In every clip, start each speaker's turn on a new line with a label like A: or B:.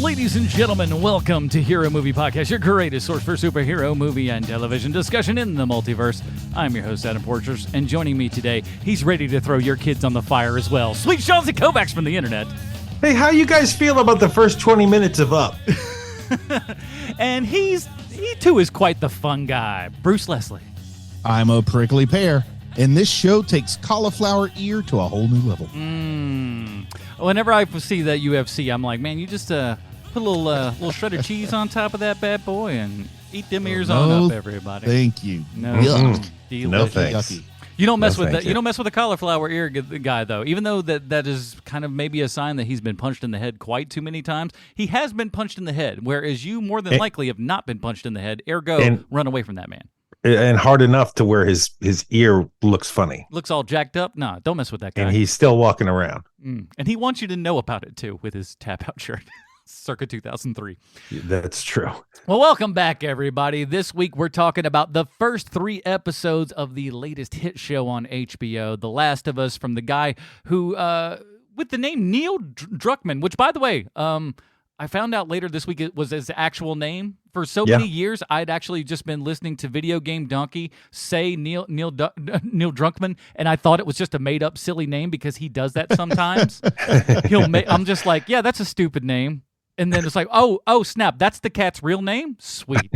A: Ladies and gentlemen, welcome to Hero Movie Podcast, your greatest source for superhero movie and television discussion in the multiverse. I'm your host, Adam Porchers, and joining me today, he's ready to throw your kids on the fire as well. Sweet Chauncey Kovacs from the internet.
B: Hey, how you guys feel about the first 20 minutes of Up?
A: And he too is quite the fun guy, Bruce Leslie.
C: I'm a prickly pear, and this show takes cauliflower ear to a whole new level.
A: Whenever I see that UFC, I'm like, man, you just put a little shredded cheese on top of that bad boy and eat them ears on up, everybody.
C: Thank you.
A: No,
B: No thanks.
C: Yucky.
A: You don't mess with that. You don't mess with the cauliflower ear guy, though. Even though that is kind of maybe a sign that he's been punched in the head quite too many times. He has been punched in the head, whereas you more than likely have not been punched in the head. Ergo, run away from that man.
B: And hard enough to where his ear looks funny.
A: Looks all jacked up. Nah, don't mess with that guy.
B: And he's still walking around.
A: And he wants you to know about it, too, with his tap-out shirt. Circa 2003.
B: That's true.
A: Well, welcome back, everybody. This week, we're talking about the first 3 episodes of the latest hit show on HBO, The Last of Us, from the guy who, with the name Neil Druckmann, which, by the way, I found out later this week it was his actual name. For so many years, I'd actually just been listening to Video Game Donkey say Neil Druckmann, and I thought it was just a made-up silly name because he does that sometimes. I'm just like, yeah, that's a stupid name. And then it's like, oh, snap! That's the cat's real name. Sweet.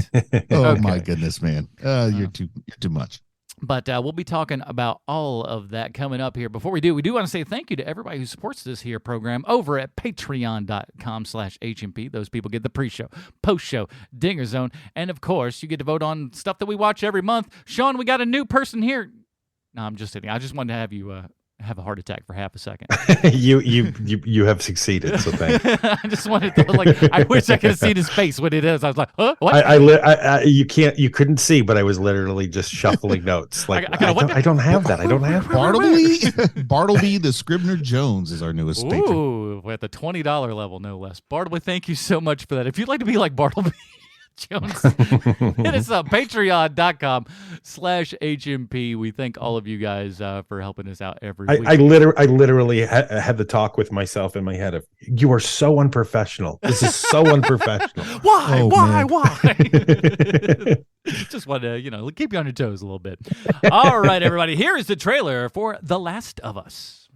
C: Oh my goodness, man! You're too much.
A: But we'll be talking about all of that coming up here. Before we do want to say thank you to everybody who supports this here program over at patreon.com/HMP. Those people get the pre-show, post-show, Dinger Zone, and of course, you get to vote on stuff that we watch every month. Sean, we got a new person here. No, I'm just kidding. I just wanted to have you have a heart attack for half a second.
B: you have succeeded, so thank you.
A: I just wanted to, I wish I could have seen his face when it is. I was like, huh? What?
B: You couldn't see, but I was literally just shuffling notes. Like, I don't have that. I don't have that.
C: Bartleby the Scribner Jones is our newest patron.
A: Ooh, at the $20 level, no less. Bartleby, thank you so much for that. If you'd like to be like Bartleby Jones, hit us up, patreon.com/HMP. We thank all of you guys for helping us out every week.
B: I literally had the talk with myself in my head of, you are so unprofessional. This is so unprofessional.
A: Why? Just want to, keep you on your toes a little bit. All right, everybody, here is the trailer for The Last of Us.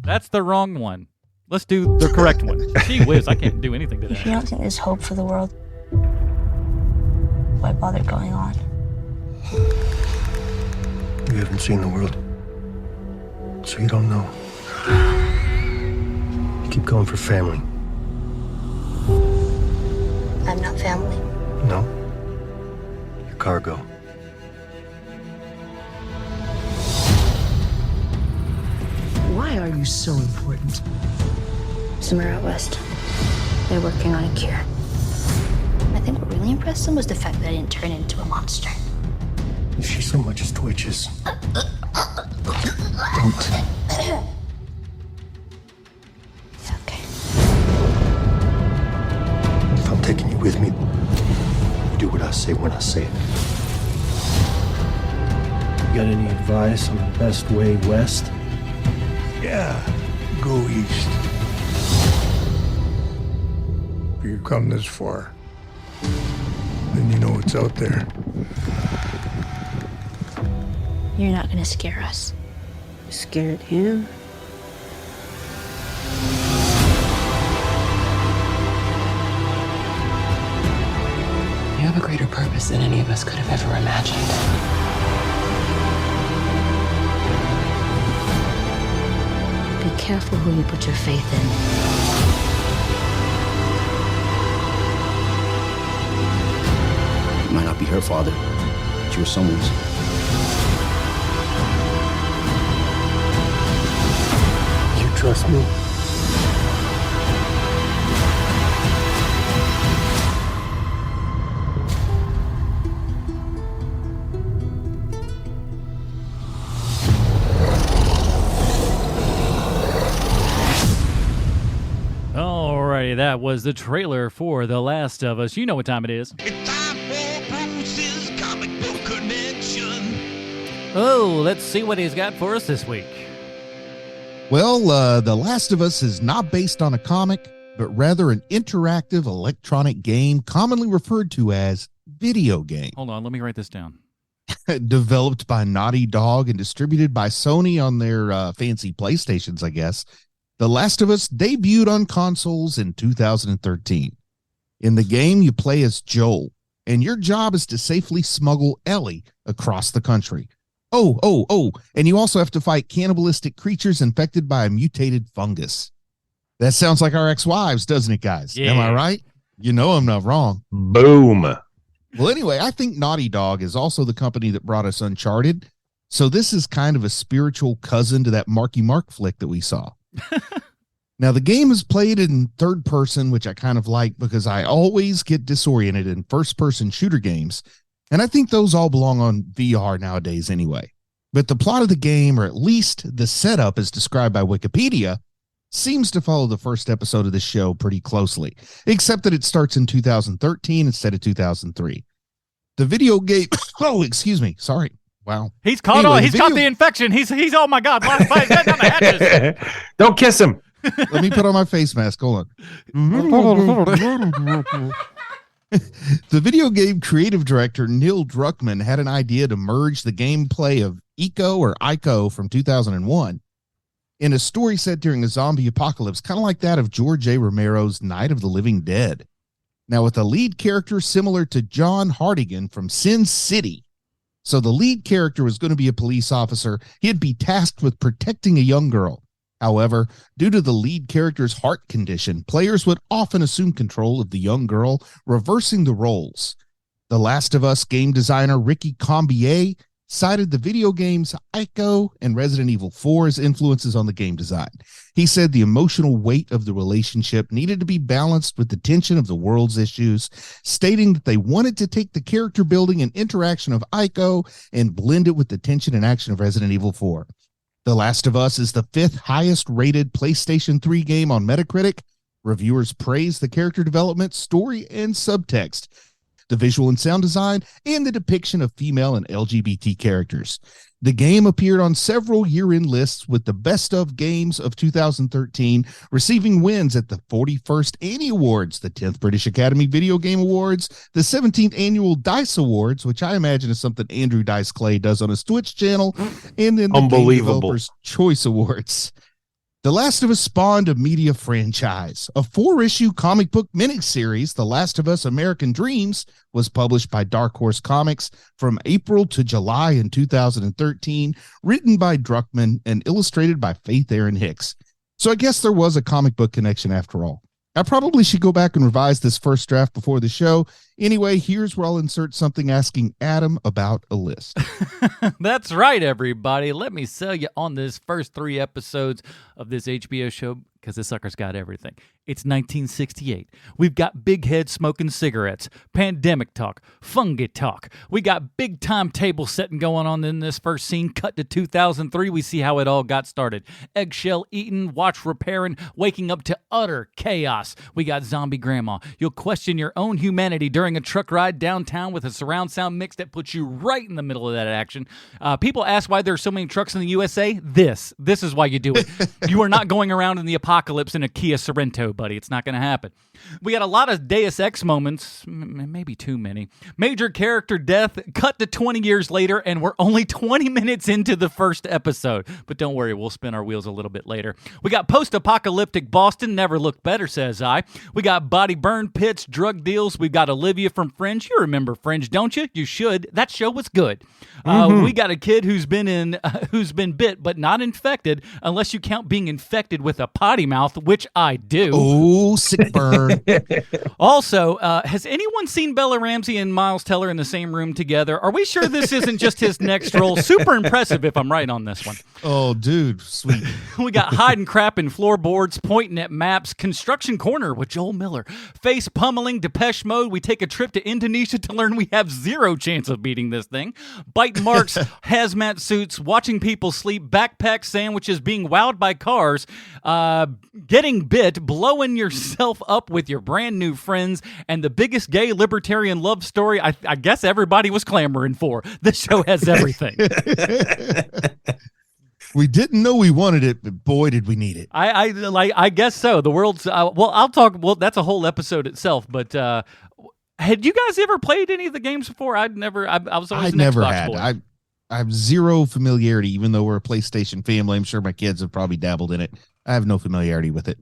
A: That's the wrong one. Let's do the correct one. Gee whiz, I can't do anything today.
D: If you don't think there's hope for the world, why bother going on?
E: You haven't seen the world, so you don't know. You keep going for family.
D: I'm not family.
E: No. You're cargo.
F: Why are you so important?
D: Somewhere out west, they're working on a cure. I think what really impressed them was the fact that I didn't turn into a monster.
E: If she so much as twitches, don't.
D: Okay.
E: If I'm taking you with me, you do what I say when I say it. You got any advice on the best way west?
G: Yeah, go east. If you come this far, then you know what's out there.
D: You're not gonna scare us.
F: Scared him?
H: You have a greater purpose than any of us could have ever imagined.
D: Be careful who you put your faith in.
I: It might not be her father, but you were someone's.
E: You trust me?
A: Alrighty, that was the trailer for The Last of Us. You know what time it is.
J: It's time for Bruce's Comic Book Connection.
A: Oh, let's see what he's got for us this week.
C: Well, The Last of Us is not based on a comic, but rather an interactive electronic game commonly referred to as video game.
A: Hold on, let me write this down.
C: Developed by Naughty Dog and distributed by Sony on their fancy PlayStations, I guess. The Last of Us debuted on consoles in 2013. In the game, you play as Joel, and your job is to safely smuggle Ellie across the country. Oh, and you also have to fight cannibalistic creatures infected by a mutated fungus. That sounds like our ex-wives, doesn't it, guys?
A: Yeah.
C: Am I right? You know I'm not wrong.
B: Boom.
C: Well, anyway, I think Naughty Dog is also the company that brought us Uncharted. So this is kind of a spiritual cousin to that Marky Mark flick that we saw. Now, the game is played in third person, which I kind of like because I always get disoriented in first-person shooter games. And I think those all belong on VR nowadays anyway. But the plot of the game, or at least the setup as described by Wikipedia, seems to follow the first episode of the show pretty closely, except that it starts in 2013 instead of 2003. The video game... Oh, excuse me. Sorry. Wow.
A: He's caught on. He's got the infection. He's oh my God. Get down the hatches.
B: Don't kiss him.
C: Let me put on my face mask. Hold on. The video game creative director Neil Druckmann had an idea to merge the gameplay of Ico from 2001 in a story set during a zombie apocalypse, kind of like that of George A. Romero's Night of the Living Dead. Now, with a lead character similar to John Hartigan from Sin City. So the lead character was going to be a police officer. He'd be tasked with protecting a young girl. However, due to the lead character's heart condition, players would often assume control of the young girl, reversing the roles. The Last of Us game designer Ricky Combier cited the video games Ico and Resident Evil 4 as influences on the game design. He said the emotional weight of the relationship needed to be balanced with the tension of the world's issues, stating that they wanted to take the character building and interaction of Ico and blend it with the tension and action of Resident Evil 4. The Last of Us is the 5th highest rated PlayStation 3 game on Metacritic. Reviewers praise the character development, story, and subtext, the visual and sound design, and the depiction of female and LGBT characters. The game appeared on several year-end lists, with the Best of Games of 2013 receiving wins at the 41st Annie Awards, the 10th British Academy Video Game Awards, the 17th Annual DICE Awards, which I imagine is something Andrew Dice Clay does on his Twitch channel, and then the Game Developers Choice Awards. The Last of Us spawned a media franchise. A 4-issue comic book miniseries, The Last of Us American Dreams, was published by Dark Horse Comics from April to July in 2013, written by Druckmann and illustrated by Faith Aaron Hicks. So I guess there was a comic book connection after all. I probably should go back and revise this first draft before the show. Anyway, here's where I'll insert something asking Adam about a list.
A: That's right, everybody. Let me sell you on this first 3 episodes of this HBO show, because this sucker's got everything. It's 1968. We've got big heads smoking cigarettes, pandemic talk, fungi talk. We got big time table setting going on in this first scene. Cut to 2003. We see how it all got started. Eggshell eating, watch repairing, waking up to utter chaos. We got zombie grandma. You'll question your own humanity during a truck ride downtown with a surround sound mix that puts you right in the middle of that action. People ask why there's so many trucks in the USA. This is why you do it. You are not going around in the apocalypse in a Kia Sorento, buddy. It's not going to happen. We got a lot of Deus Ex moments, maybe too many. Major character death, cut to 20 years later, and we're only 20 minutes into the first episode. But don't worry, we'll spin our wheels a little bit later. We got post-apocalyptic Boston, never looked better, says I. We got body burn pits, drug deals. We've got Olivia from Fringe. You remember Fringe, don't you? You should. That show was good. We got a kid who's been bit, but not infected, unless you count being infected with a potty mouth, which I do.
C: Oh, sick burn.
A: Also, has anyone seen Bella Ramsey and Miles Teller in the same room together? Are we sure this isn't just his next role? Super impressive if I'm right on this one.
C: Oh, dude, sweet.
A: We got hiding crap in floorboards, pointing at maps, construction corner with Joel Miller, face pummeling, Depeche Mode. We take a trip to Indonesia to learn we have 0 chance of beating this thing. Bite marks, hazmat suits, watching people sleep, backpack sandwiches, being wowed by cars, getting bit, blowing yourself up with your brand new friends, and the biggest gay libertarian love story I guess everybody was clamoring for. This show has everything.
C: We didn't know we wanted it, but boy, did we need it.
A: I guess so. The world's that's a whole episode itself. But had you guys ever played any of the games before? I was always an
C: never
A: Xbox
C: had.
A: boy.
C: I have zero familiarity, even though we're a PlayStation family. I'm sure my kids have probably dabbled in it. I have no familiarity with it.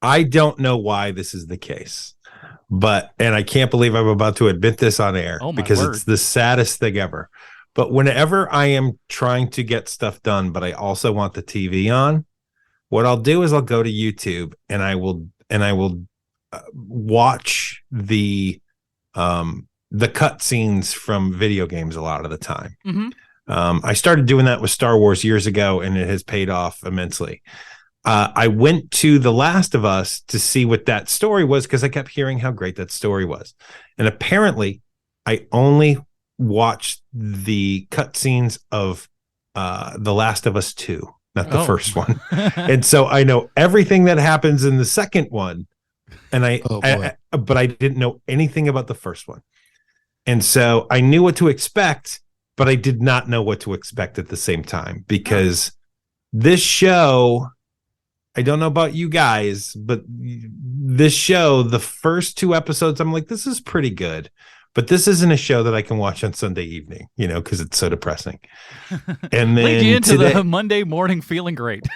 B: I don't know why this is the case, and I can't believe I'm about to admit this on air because it's the saddest thing ever. But whenever I am trying to get stuff done, but I also want the TV on, what I'll do is I'll go to YouTube and I will watch the cut scenes from video games a lot of the time.
A: Mm-hmm.
B: I started doing that with Star Wars years ago, and it has paid off immensely. I went to The Last of Us to see what that story was because I kept hearing how great that story was. And apparently, I only watched the cutscenes of The Last of Us 2, not the first one. And so I know everything that happens in the second one, and but I didn't know anything about the first one. And so I knew what to expect, but I did not know what to expect at the same time because this show, I don't know about you guys, but this show, the first 2 episodes, I'm like, this is pretty good, but this isn't a show that I can watch on Sunday evening, because it's so depressing. And then
A: lead you into the Monday morning feeling great.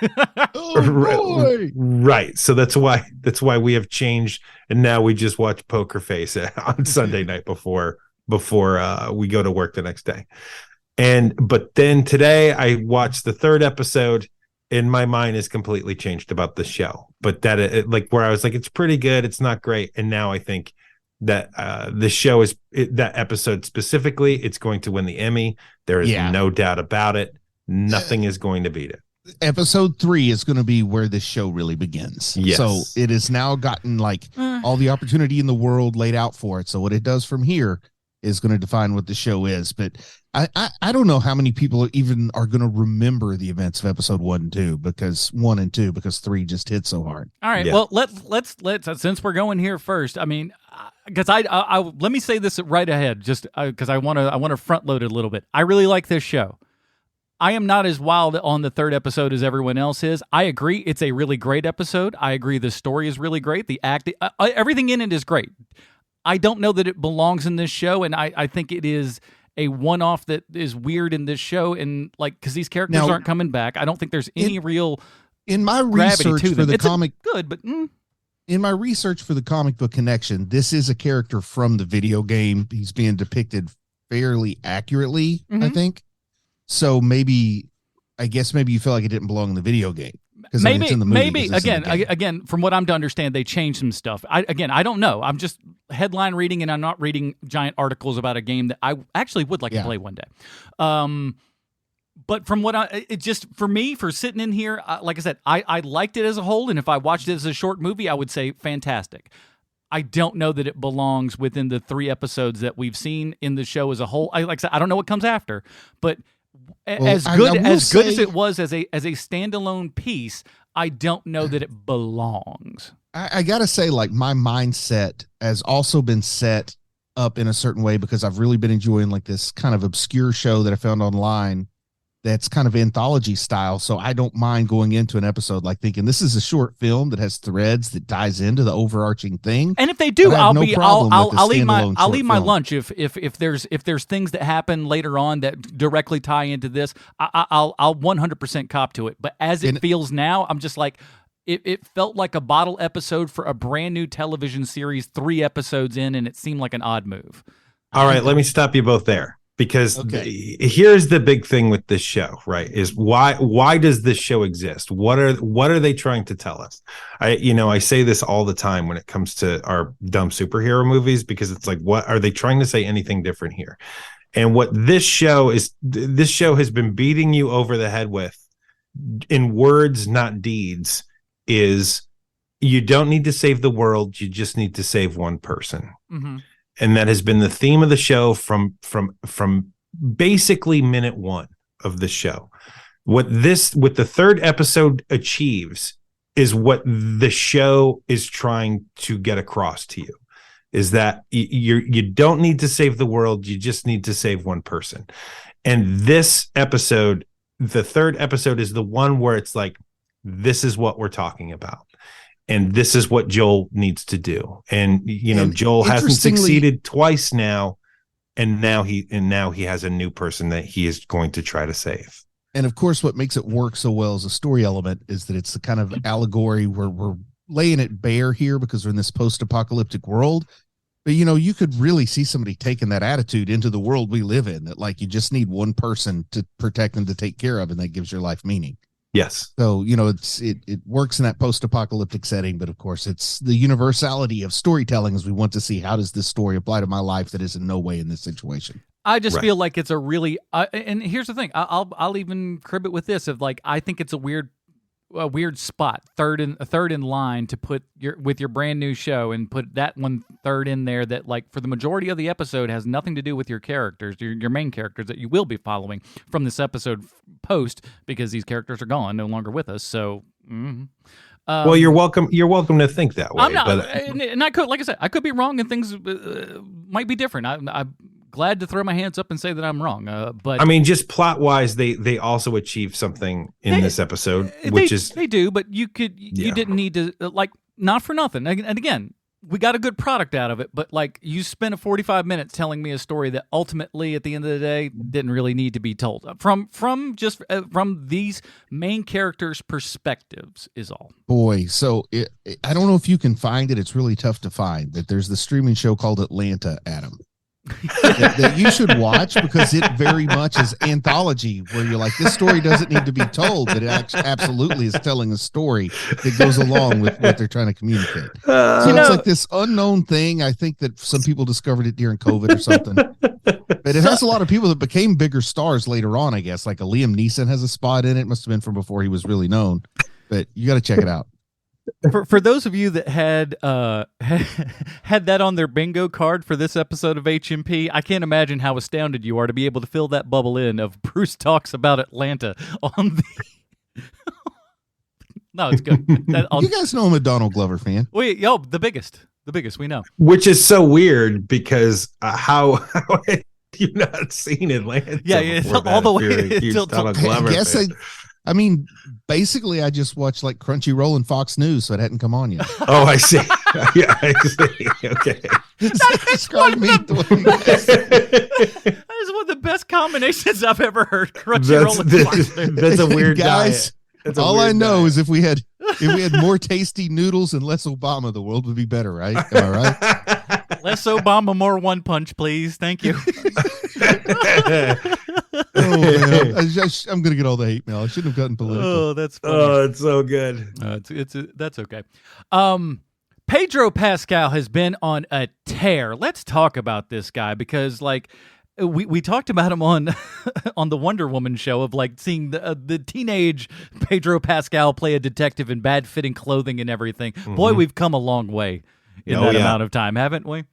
B: Right. So that's why we have changed, and now we just watch Poker Face on Sunday night before we go to work the next day. But then today I watched the 3rd episode, and my mind is completely changed about the show. But where I was like, it's pretty good, it's not great, and now I think that the show that episode specifically, it's going to win the Emmy. There is no doubt about it. Nothing is going to beat it.
C: Episode 3 is going to be where this show really begins.
B: Yes.
C: So it has now gotten all the opportunity in the world laid out for it. So what it does from here is going to define what the show is. But I don't know how many people even are going to remember the events of episode 1 and 2 because 3 just hit so hard.
A: All right. Yeah. Well, let's since we're going here first. I mean, because I let me say this right ahead, just because I want to front load it a little bit. I really like this show. I am not as wild on the 3rd episode as everyone else is. I agree, it's a really great episode. I agree, the story is really great. The acting, everything in it is great. I don't know that it belongs in this show, and I think it is a one-off that is weird in this show, and because these characters aren't coming back, I don't think there's any real
C: in my research
A: to
C: for the
A: it's
C: comic
A: good, but
C: in my research for the comic book connection, this is a character from the video game. He's being depicted fairly accurately, I think. So I guess maybe you feel like it didn't belong in the video game.
A: Maybe again, from what I'm to understand, they changed some stuff. I don't know. I'm just headline reading, and I'm not reading giant articles about a game that I actually would like to play one day. But from what for sitting in here, like I said, I liked it as a whole, and if I watched it as a short movie, I would say fantastic. I don't know that it belongs within the 3 episodes that we've seen in the show as a whole. Like I said, I don't know what comes after, but as good as it was as a standalone piece, I don't know that it belongs.
C: I gotta say, my mindset has also been set up in a certain way because I've really been enjoying this kind of obscure show that I found online that's kind of anthology style. So I don't mind going into an episode thinking this is a short film that has threads that ties into the overarching thing.
A: And if they do, I'll eat my lunch if there's things that happen later on that directly tie into this. I'll 100% cop to it. But as it feels now, I'm just it felt like a bottle episode for a brand new television series, 3 episodes in, and it seemed like an odd move.
B: All right, let me stop you both there. Because here's the big thing with this show, right? Is why does this show exist? What are they trying to tell us? I say this all the time when it comes to our dumb superhero movies because it's what are they trying to say anything different here? And what this show has been beating you over the head with in words, not deeds, is you don't need to save the world, you just need to save one person.
A: Mm-hmm.
B: And that has been the theme of the show from basically minute 1 of the show. What the 3rd episode achieves is what the show is trying to get across to you, is that you don't need to save the world, you just need to save one person. And this episode the third episode is the one where it's like, this is what we're talking about. And this is what Joel needs to do. And, Joel hasn't succeeded twice now. And now he has a new person that he is going to try to save.
C: And of course, what makes it work so well as a story element is that it's the kind of allegory where we're laying it bare here because we're in this post-apocalyptic world. But, you could really see somebody taking that attitude into the world we live in, that like you just need one person to protect and to take care of, and that gives your life meaning.
B: Yes.
C: So, it works in that post-apocalyptic setting, but of course it's the universality of storytelling as we want to see how does this story apply to my life that is in no way in this situation.
A: I just feel like it's a really, and here's the thing, I'll even crib it with this of like, I think it's a weird spot, third in line to put with your brand new show and put that one third in there that like for the majority of the episode has nothing to do with your characters, your main characters that you will be following from this episode post, because these characters are gone, no longer with us. So,
B: well, you're welcome to think that way.
A: I'm not, and I could, like I said, I could be wrong, and things might be different. I'm glad to throw my hands up and say that I'm wrong. But
B: I mean, just plot wise, they also achieved something in this episode, which
A: they do. But you didn't need to like, not for nothing. And again, we got a good product out of it. But like, you spent 45 minutes telling me a story that ultimately, at the end of the day, didn't really need to be told from these main characters' perspectives is all.
C: Boy, so I don't know if you can find it. It's really tough to find. That there's the streaming show called Atlanta, Adam. that you should watch, because it very much is anthology where you're like, this story doesn't need to be told, but it absolutely is telling a story that goes along with what they're trying to communicate. So it's like this unknown thing. I think that some people discovered it during COVID or something, but it has a lot of people that became bigger stars later on, I guess. Like a Liam Neeson has a spot in it. Must have been from before he was really known, but you got to check it out.
A: For those of you that had that on their bingo card for this episode of HMP, I can't imagine how astounded you are to be able to fill that bubble in of Bruce talks about Atlanta on the. No, it's good.
C: You guys know I'm a Donald Glover fan.
A: The biggest we know.
B: Which is so weird because how have you not seen Atlanta?
A: Yeah, all the way
B: until Donald Glover.
C: I mean, basically, I just watched like Crunchyroll and Fox News, so it hadn't come on yet.
B: Oh, I see. Yeah, I see. Okay.
A: That is one of the best combinations I've ever heard. Crunchyroll and Fox News.
B: That's a weird
C: guys.
B: Diet.
C: All I know is if we had more tasty noodles and less Obama, the world would be better, right? Am I right?
A: Less Obama, more One Punch, please. Thank you.
C: Oh man, I'm gonna get all the hate mail. I shouldn't have gotten political.
A: Oh, that's funny.
B: Oh, it's so good.
A: That's okay. Pedro Pascal has been on a tear. Let's talk about this guy, because like we talked about him on on the Wonder Woman show of like seeing the teenage Pedro Pascal play a detective in bad fitting clothing and everything. Mm-hmm. Boy, we've come a long way in amount of time, haven't we?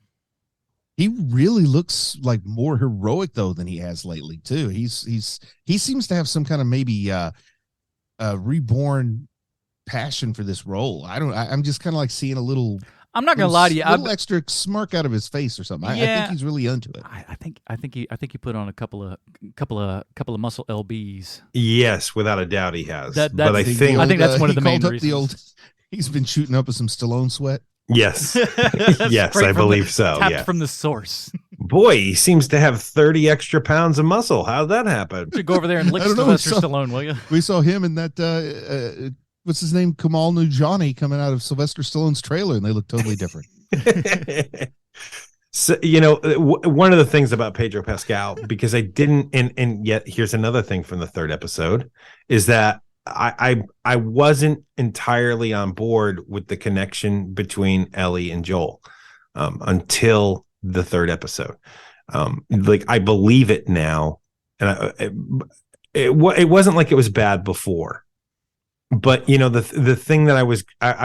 C: He really looks like more heroic though than he has lately too. He seems to have some kind of maybe reborn passion for this role. I'm just kind of like seeing a little.
A: I'm not gonna lie to you.
C: A little extra smirk out of his face or something. I think he's really into it.
A: I think he put on a couple of muscle lbs.
B: Yes, without a doubt he has.
A: But I think that's one of the main reasons.
C: He's been shooting up with some Stallone sweat.
B: Yes. Yes, I believe so.
A: Tapped from the source.
B: Boy, he seems to have 30 extra pounds of muscle. How'd that happen?
A: You go over there and lick Sylvester Stallone, will you?
C: We saw him in that, what's his name? Kamal Nujani coming out of Sylvester Stallone's trailer, and they look totally different.
B: So, one of the things about Pedro Pascal, because I didn't, and yet here's another thing from the third episode, is that I wasn't entirely on board with the connection between Ellie and Joel until the third episode. Like I believe it now, and it wasn't like it was bad before. But the thing that I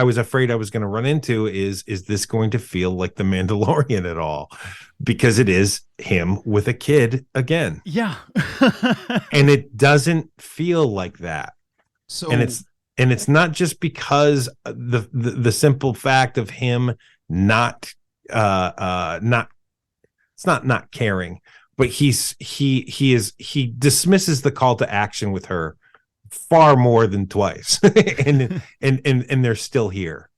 B: was afraid I was going to run into is this going to feel like The Mandalorian at all? Because it is him with a kid again.
A: Yeah.
B: And it doesn't feel like that. So and it's not just because the simple fact of him not caring, but he dismisses the call to action with her far more than twice, and they're still here.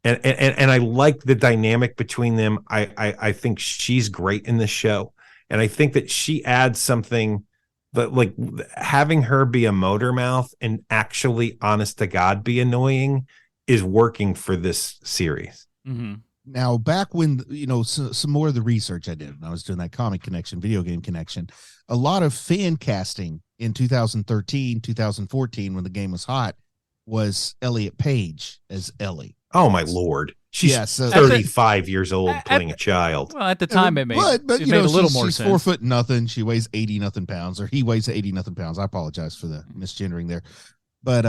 B: And I like the dynamic between them. I think she's great in this show, and I think that she adds something that, like, having her be a motor mouth and actually, honest to God, be annoying is working for this series.
A: Mm-hmm.
C: Now, back when, some more of the research I did, and I was doing that comic connection, video game connection, a lot of fan casting in 2013, 2014, when the game was hot, was Elliot Page as Ellie.
B: Oh my Lord. She's 35 years old playing a child.
A: Well, at the time it made,
C: but
A: it made a little more
C: she's
A: sense.
C: 4 foot nothing. She weighs 80 nothing pounds, or he weighs 80 nothing pounds. I apologize for the misgendering there. But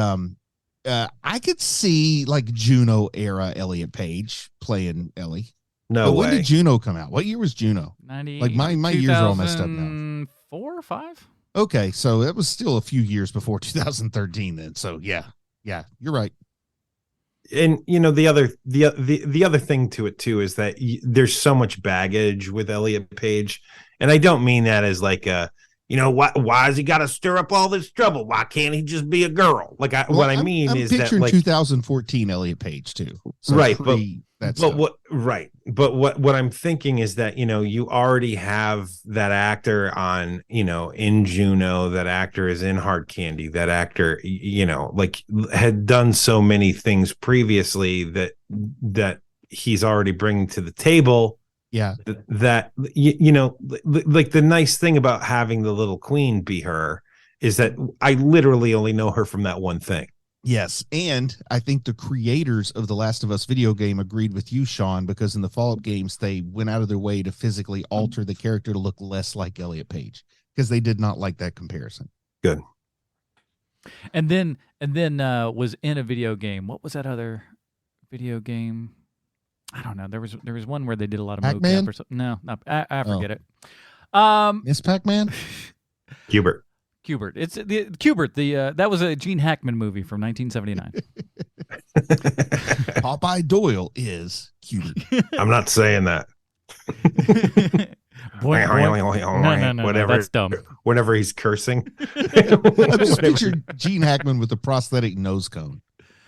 C: I could see like Juno era Elliot Page playing Ellie.
B: No
C: way. When did Juno come out? What year was Juno?
A: 90,
C: like my years are all messed up now.
A: 4 or 5?
C: Okay, so it was still a few years before 2013 then. So yeah, you're right.
B: And the other thing to it too is that there's so much baggage with Elliot Page, and I don't mean that as like why has he got to stir up all this trouble? Why can't he just be a girl? Like I'm is that like
C: 2014 Elliot Page too, so
B: right? But what I'm thinking is that you already have that actor on in Juno, that actor is in Hard Candy, that actor like had done so many things previously that he's already bringing to the table.
C: Yeah,
B: that like the nice thing about having the little queen be her is that I literally only know her from that one thing.
C: Yes, and I think the creators of the Last of Us video game agreed with you, Sean, because in the follow-up games they went out of their way to physically alter the character to look less like Elliot Page because they did not like that comparison.
B: Good.
A: And then was in a video game. What was that other video game? I don't know. There was one where they did a lot of
C: Pac-Man?
A: mocap or something. No, I forget it.
C: Miss Pac-Man?
B: Hubert.
A: It's the Cubert. That was a Gene Hackman movie from 1979.
C: Popeye Doyle is Cubert.
B: I'm not saying that.
A: No,
B: whatever.
A: That's dumb.
B: Whenever he's cursing.
C: I just pictured Gene Hackman with a prosthetic nose cone.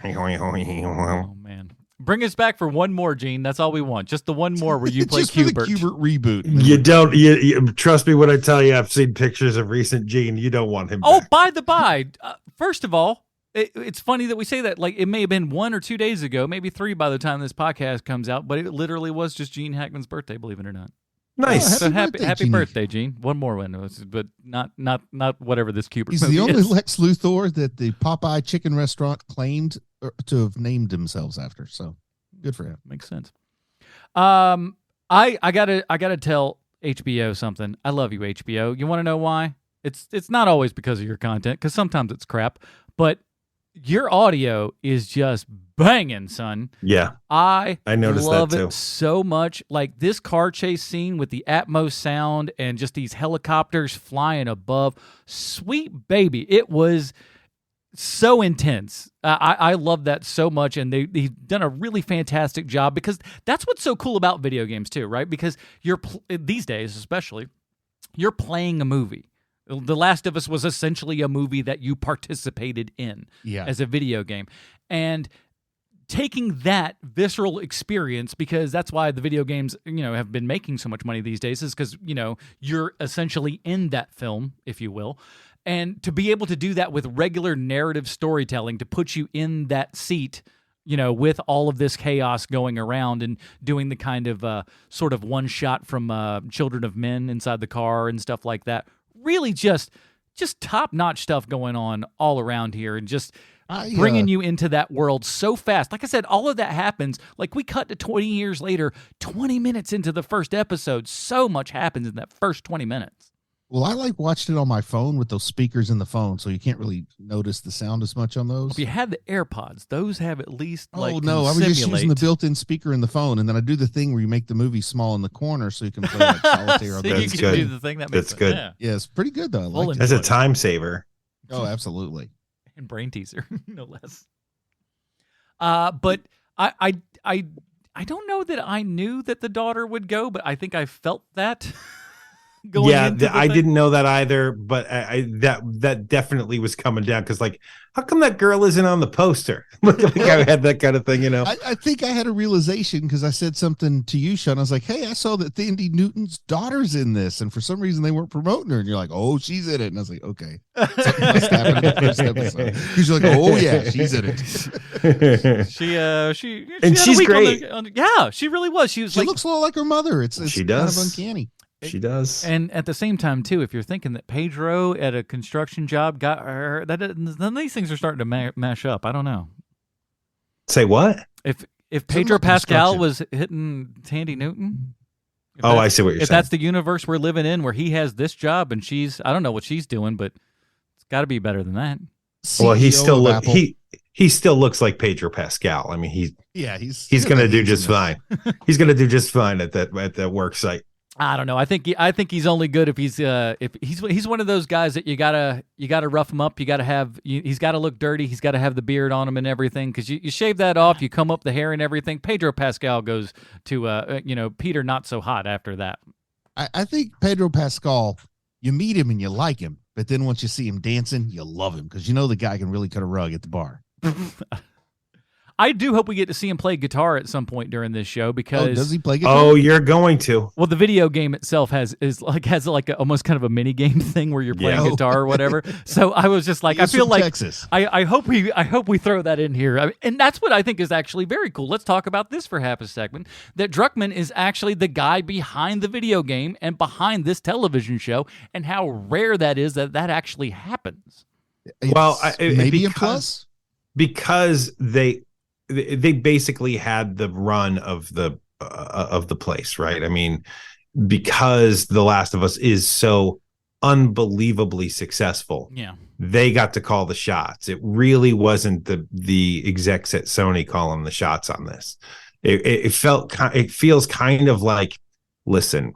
A: Oh man. Bring us back for one more, Gene. That's all we want. Just the one more where you play
C: just
A: Cubert.
C: For the Cubert reboot.
B: You don't. You trust me when I tell you. I've seen pictures of recent Gene. You don't want him.
A: Oh,
B: back.
A: by the by, first of all, it's funny that we say that. Like it may have been 1 or 2 days ago, maybe 3 by the time this podcast comes out. But it literally was just Gene Hackman's birthday. Believe it or not.
B: Nice.
A: So happy birthday, Gene. One more one, but not whatever this Cubert.
C: He's
A: movie
C: the only
A: is.
C: Lex Luthor that the Popeye chicken restaurant claimed to have named themselves after. So. Good for him.
A: Makes sense. I gotta tell HBO something. I love you, HBO. You want to know why? It's not always because of your content, because sometimes it's crap, but your audio is just banging, son.
B: Yeah,
A: I
B: noticed
A: love
B: that too.
A: it so much. Like this car chase scene with the Atmos sound and just these helicopters flying above. Sweet baby, it was so intense. I love that so much, and they've done a really fantastic job because that's what's so cool about video games too, right? Because these days, especially, you're playing a movie. The Last of Us was essentially a movie that you participated in as a video game, and taking that visceral experience, because that's why the video games have been making so much money these days, is because you're essentially in that film, if you will. And to be able to do that with regular narrative storytelling, to put you in that seat, with all of this chaos going around and doing the kind of sort of one shot from Children of Men inside the car and stuff like that. Really just top-notch stuff going on all around here, and just bringing you into that world so fast. Like I said, all of that happens. Like we cut to 20 years later, 20 minutes into the first episode. So much happens in that first 20 minutes.
C: Well, I watched it on my phone with those speakers in the phone, so you can't really notice the sound as much on those.
A: If you had the AirPods, those have at least
C: I was just using the built-in speaker in the phone, and then I do the thing where you make the movie small in the corner so you can play like solitaire.
A: So you can do the thing that makes
B: That's good.
C: Yeah, it's pretty good though. I like
B: As a time saver.
C: Oh, absolutely.
A: And brain teaser, no less. But I don't know that I knew that the daughter would go, but I think I felt that.
B: I didn't know that either, but that definitely was coming down because, like, how come that girl isn't on the poster? Like I had that kind of thing,
C: I think I had a realization because I said something to you, Sean. I was like, "Hey, I saw that Thandie Newton's daughter's in this, and for some reason they weren't promoting her." And you're like, "Oh, she's in it," and I was like, "Okay." Something must happen in the first episode. Because you're like, "Oh yeah, she's in it."
B: She's great.
A: Yeah, she really was. She
C: looks a lot like her mother. It's
B: she
C: kind
B: does.
C: of uncanny.
B: She does.
A: And at the same time, too, if you're thinking that Pedro at a construction job got her, none of these things are starting to mash up. I don't know.
B: Say what?
A: If Pedro Pascal was hitting Thandie Newton.
B: I see what you're saying.
A: If that's the universe we're living in, where he has this job and I don't know what she's doing, but it's got to be better than that.
B: Well, he still looks like Pedro Pascal. I mean, he's going to do just fine. He's going to do just fine at that work site.
A: I don't know. I think he's only good if he's one of those guys that you gotta rough him up. He's got to look dirty. He's got to have the beard on him and everything. Because you shave that off, you comb up the hair and everything. Pedro Pascal goes to Peter not so hot after that.
C: I think Pedro Pascal, you meet him and you like him, but then once you see him dancing, you love him because the guy can really cut a rug at the bar.
A: I do hope we get to see him play guitar at some point during this show because
C: does he play guitar?
B: Oh, you're going to.
A: Well, the video game itself has almost kind of a mini game thing where you're playing guitar or whatever. So I was just like, I feel like
C: Texas.
A: I hope we throw that in here. And that's what I think is actually very cool. Let's talk about this for half a segment. That Druckmann is actually the guy behind the video game and behind this television show, and how rare that is that actually happens.
B: Well,
C: maybe a plus
B: because they basically had the run of the place, right? I mean, because The Last of Us is so unbelievably successul.
A: Yeah,
B: they got to call the shots. It really wasn't the execs at Sony calling the shots on this. It feels kind of like, listen,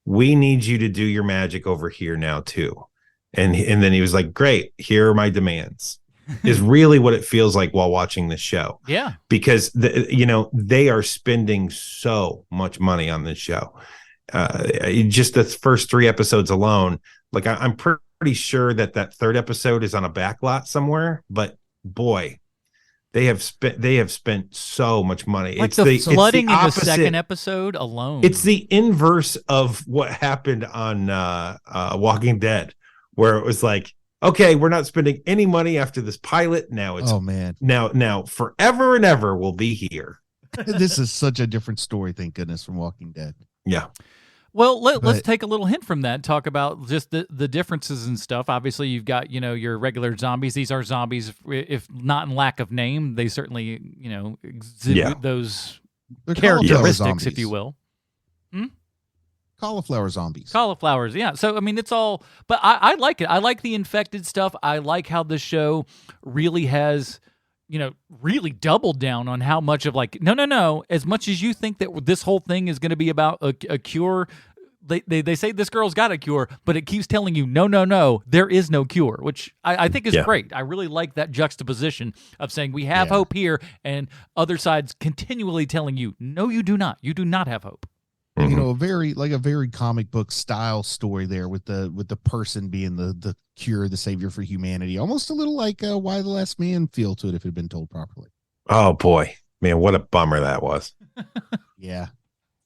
B: we need you to do your magic over here now too. And then he was like, great, here are my demands. Is really what it feels like while watching this show.
A: Yeah.
B: Because they are spending so much money on this show. Just the first 3 episodes alone, like I'm pretty sure that third episode is on a backlot somewhere, but boy, they have spent so much money.
A: Like the flooding in the second episode alone.
B: It's the inverse of what happened on Walking Dead, where it was like, okay, we're not spending any money after this pilot. Now it's now forever and ever we'll be here.
C: This is such a different story, thank goodness, from Walking Dead.
B: Yeah.
A: Well, let's take a little hint from that. Talk about just the differences and stuff. Obviously, you've got your regular zombies. These are zombies, if not in lack of name. They certainly exhibit those characteristics, if you will.
C: Cauliflower zombies.
A: Cauliflowers, yeah. So, I mean, it's all... But I like it. I like the infected stuff. I like how the show really has, really doubled down on how much of like, no. As much as you think that this whole thing is going to be about a cure, they say this girl's got a cure, but it keeps telling you, no, there is no cure, which I think is great. I really like that juxtaposition of saying we have hope here, and other sides continually telling you, no, you do not. You do not have hope.
C: A very comic book style story there with the person being the cure, the savior for humanity. Almost a little like Why the Last Man feel to it if it had been told properly.
B: Oh boy, man, what a bummer that was.
C: Yeah.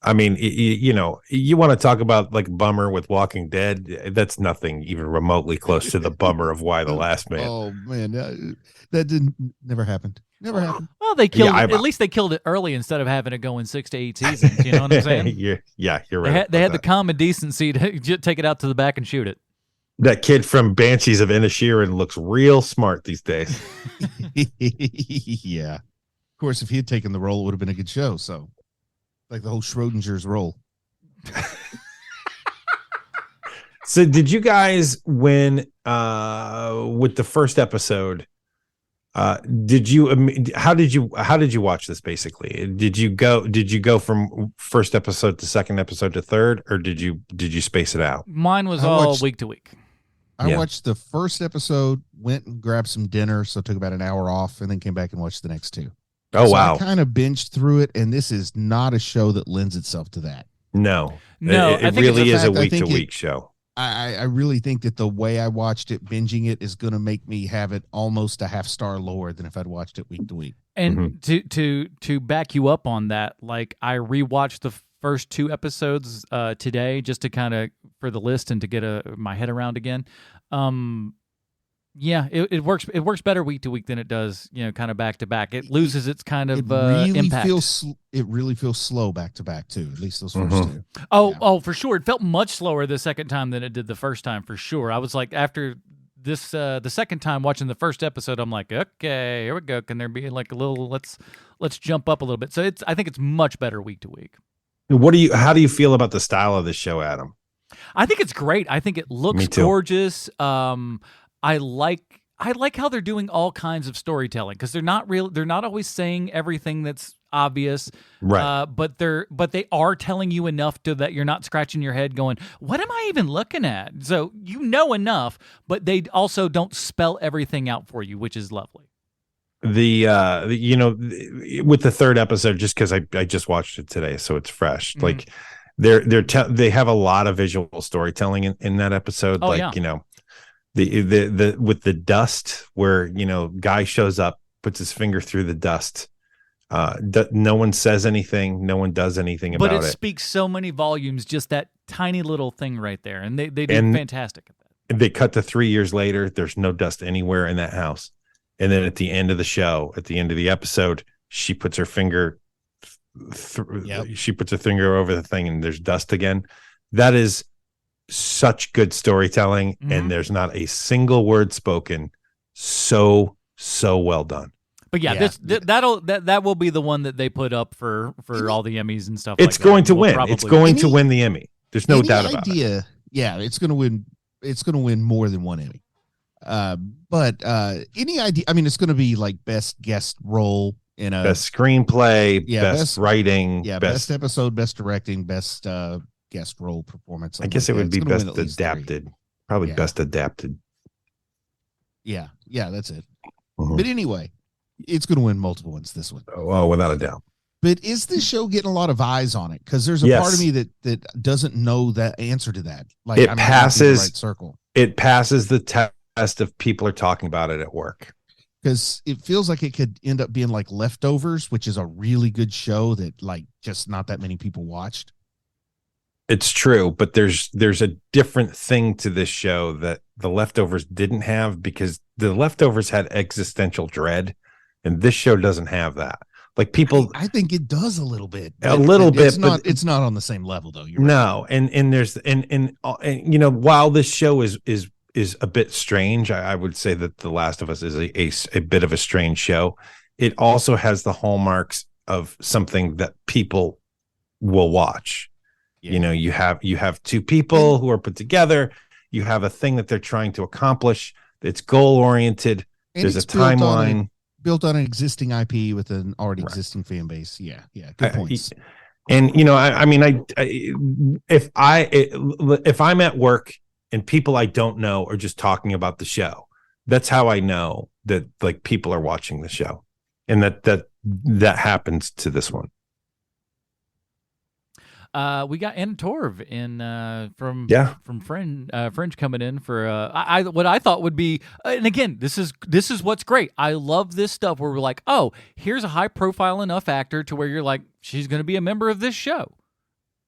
B: I mean, you want to talk about like bummer with Walking Dead? That's nothing even remotely close to the bummer of Why the Last Man.
C: Oh man, that never happened. Never happened.
A: Well, they killed it. At least they killed it early instead of having to go in 6 to 8 seasons. You know what I'm saying?
B: You're right.
A: They had the common decency to take it out to the back and shoot it.
B: That kid from Banshees of Inisherin looks real smart these days.
C: Yeah. Of course, if he had taken the role, it would have been a good show. So, like the whole Schrodinger's role.
B: So, did you guys, when with the first episode? How did you watch this? Basically, did you go from first episode to second episode to third, or did you space it out?
A: Mine was all week to week.
C: I watched the first episode, went and grabbed some dinner, so took about an hour off, and then came back and watched the next 2.
B: Oh,
C: so
B: wow.
C: I kind of binged through it, and this is not a show that lends itself to that.
B: No,
A: No,
B: it
A: I think
B: really is a
C: fact, I
B: week to
C: think
B: week show.
C: I really think that the way I watched it, binging it, is going to make me have it almost a half star lower than if I'd watched it week to week.
A: And to back you up on that, like I rewatched the first 2 episodes today just to kind of for the list and to get my head around again. Yeah, it works. It works better week to week than it does, kind of back to back. It loses its kind of impact.
C: It really feels slow back to back too. At least those first 2.
A: Oh, for sure. It felt much slower the second time than it did the first time, for sure. I was like, after this, the second time watching the first episode, I'm like, okay, here we go. Can there be like a little? Let's jump up a little bit. So I think it's much better week to week.
B: How do you feel about the style of the show, Adam?
A: I think it's great. I think it looks gorgeous. I like how they're doing all kinds of storytelling because they're not always saying everything that's obvious,
B: right?
A: But they are telling you enough that you're not scratching your head going, what am I even looking at? So enough, but they also don't spell everything out for you, which is lovely.
B: With the third episode, just because I just watched it today, so it's fresh. Mm-hmm. Like they have a lot of visual storytelling in that episode. The with the dust where guy shows up, puts his finger through the dust, no one says anything, no one does anything about it,
A: but it speaks so many volumes, just that tiny little thing right there, and they did fantastic at that.
B: They cut to 3 years later, there's no dust anywhere in that house, and then at the end of the show, at the end of the episode, she puts her finger she puts her finger over the thing and there's dust again. That is such good storytelling, and there's not a single word spoken. So well done.
A: But that will be the one that they put up for all the Emmys and stuff.
B: It's
A: like
B: going
A: that.
B: to win. It's going to win the Emmy. There's no doubt about it.
C: Yeah, it's going to win. It's going to win more than one Emmy. But any idea? I mean, it's going to be like best guest role in a
B: best screenplay, best writing,
C: best episode, best directing, best guest role performance.
B: I guess it would be best adapted. Probably best adapted.
C: Yeah, that's it. But anyway, it's going to win multiple ones, this one.
B: Oh, without a doubt.
C: But is this show getting a lot of eyes on it? Because there's a part of me that doesn't know the answer to that. Like
B: it passes
C: the right circle.
B: It passes the test of people are talking about it at work.
C: Because it feels like it could end up being like Leftovers, which is a really good show that like just not that many people watched.
B: It's true, but there's a different thing to this show that the Leftovers didn't have, because the Leftovers had existential dread, and this show doesn't have that. Like people,
C: I think it does a little bit. It's not on the same level though.
B: No, right. and there's and while this show is a bit strange, I would say that The Last of Us is a bit of a strange show. It also has the hallmarks of something that people will watch. Yeah. You have two people who are put together. You have a thing that they're trying to accomplish. It's goal oriented. There's a timeline
C: built on an existing IP with an already existing fan base. Yeah, good points.
B: And if I'm at work and people I don't know are just talking about the show, that's how I know that like people are watching the show, and that happens to this one.
A: We got Anna Torv in from Fringe coming in for what I thought would be, and again, this is what's great. I love this stuff where we're like, oh, here's a high profile enough actor to where you're like, she's going to be a member of this show,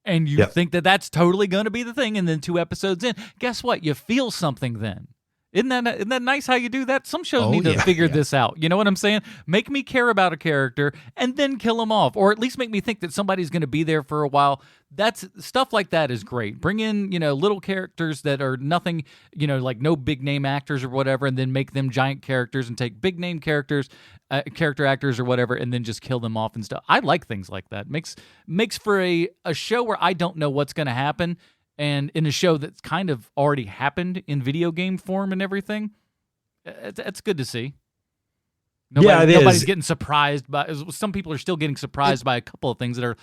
A: and you think that that's totally going to be the thing, and then 2 episodes in, guess what? You feel something then. Isn't that nice how you do that? Some shows need to figure this out. You know what I'm saying? Make me care about a character and then kill them off, or at least make me think that somebody's going to be there for a while. That's stuff like that is great. Bring in, little characters that are nothing, like no big name actors or whatever, and then make them giant characters, and take big name characters, character actors or whatever, and then just kill them off and stuff. I like things like that. Makes for a show where I don't know what's going to happen. And in a show that's kind of already happened in video game form and everything, it's good to see. Nobody's getting surprised by. Some people are still getting surprised by a couple of things that are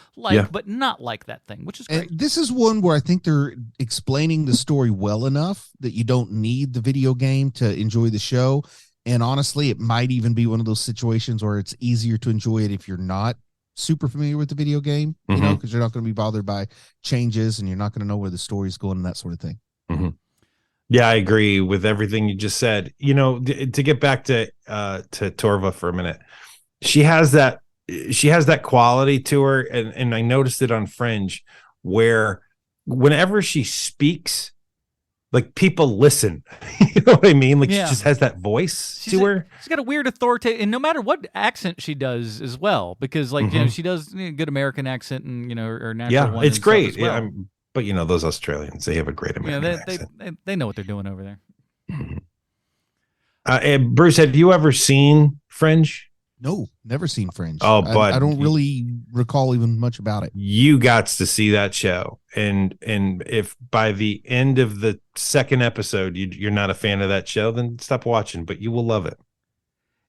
A: but not like that thing, which is great.
C: And this is one where I think they're explaining the story well enough that you don't need the video game to enjoy the show. And honestly, it might even be one of those situations where it's easier to enjoy it if you're not super familiar with the video game, you know, because you're not going to be bothered by changes and you're not going to know where the story's going and that sort of thing.
B: Yeah, I agree with everything you just said. You know, to get back to Torva for a minute, she has that quality to her, and I noticed it on Fringe, where whenever she speaks, like people listen. You know what I mean? Like she just has that voice to her.
A: She's got a weird authoritative, and no matter what accent she does as well, because like you know, she does a good American accent and you know her natural one.
B: It's great.
A: As well.
B: But you know those Australians, they have a great American accent.
A: They know what they're doing over there.
B: And Bruce, have you ever seen Fringe?
C: No, never seen Fringe.
B: Oh, but
C: I don't really recall even much about it.
B: You got to see that show, and if by the end of the second episode you're not a fan of that show, then stop watching. But you will love it.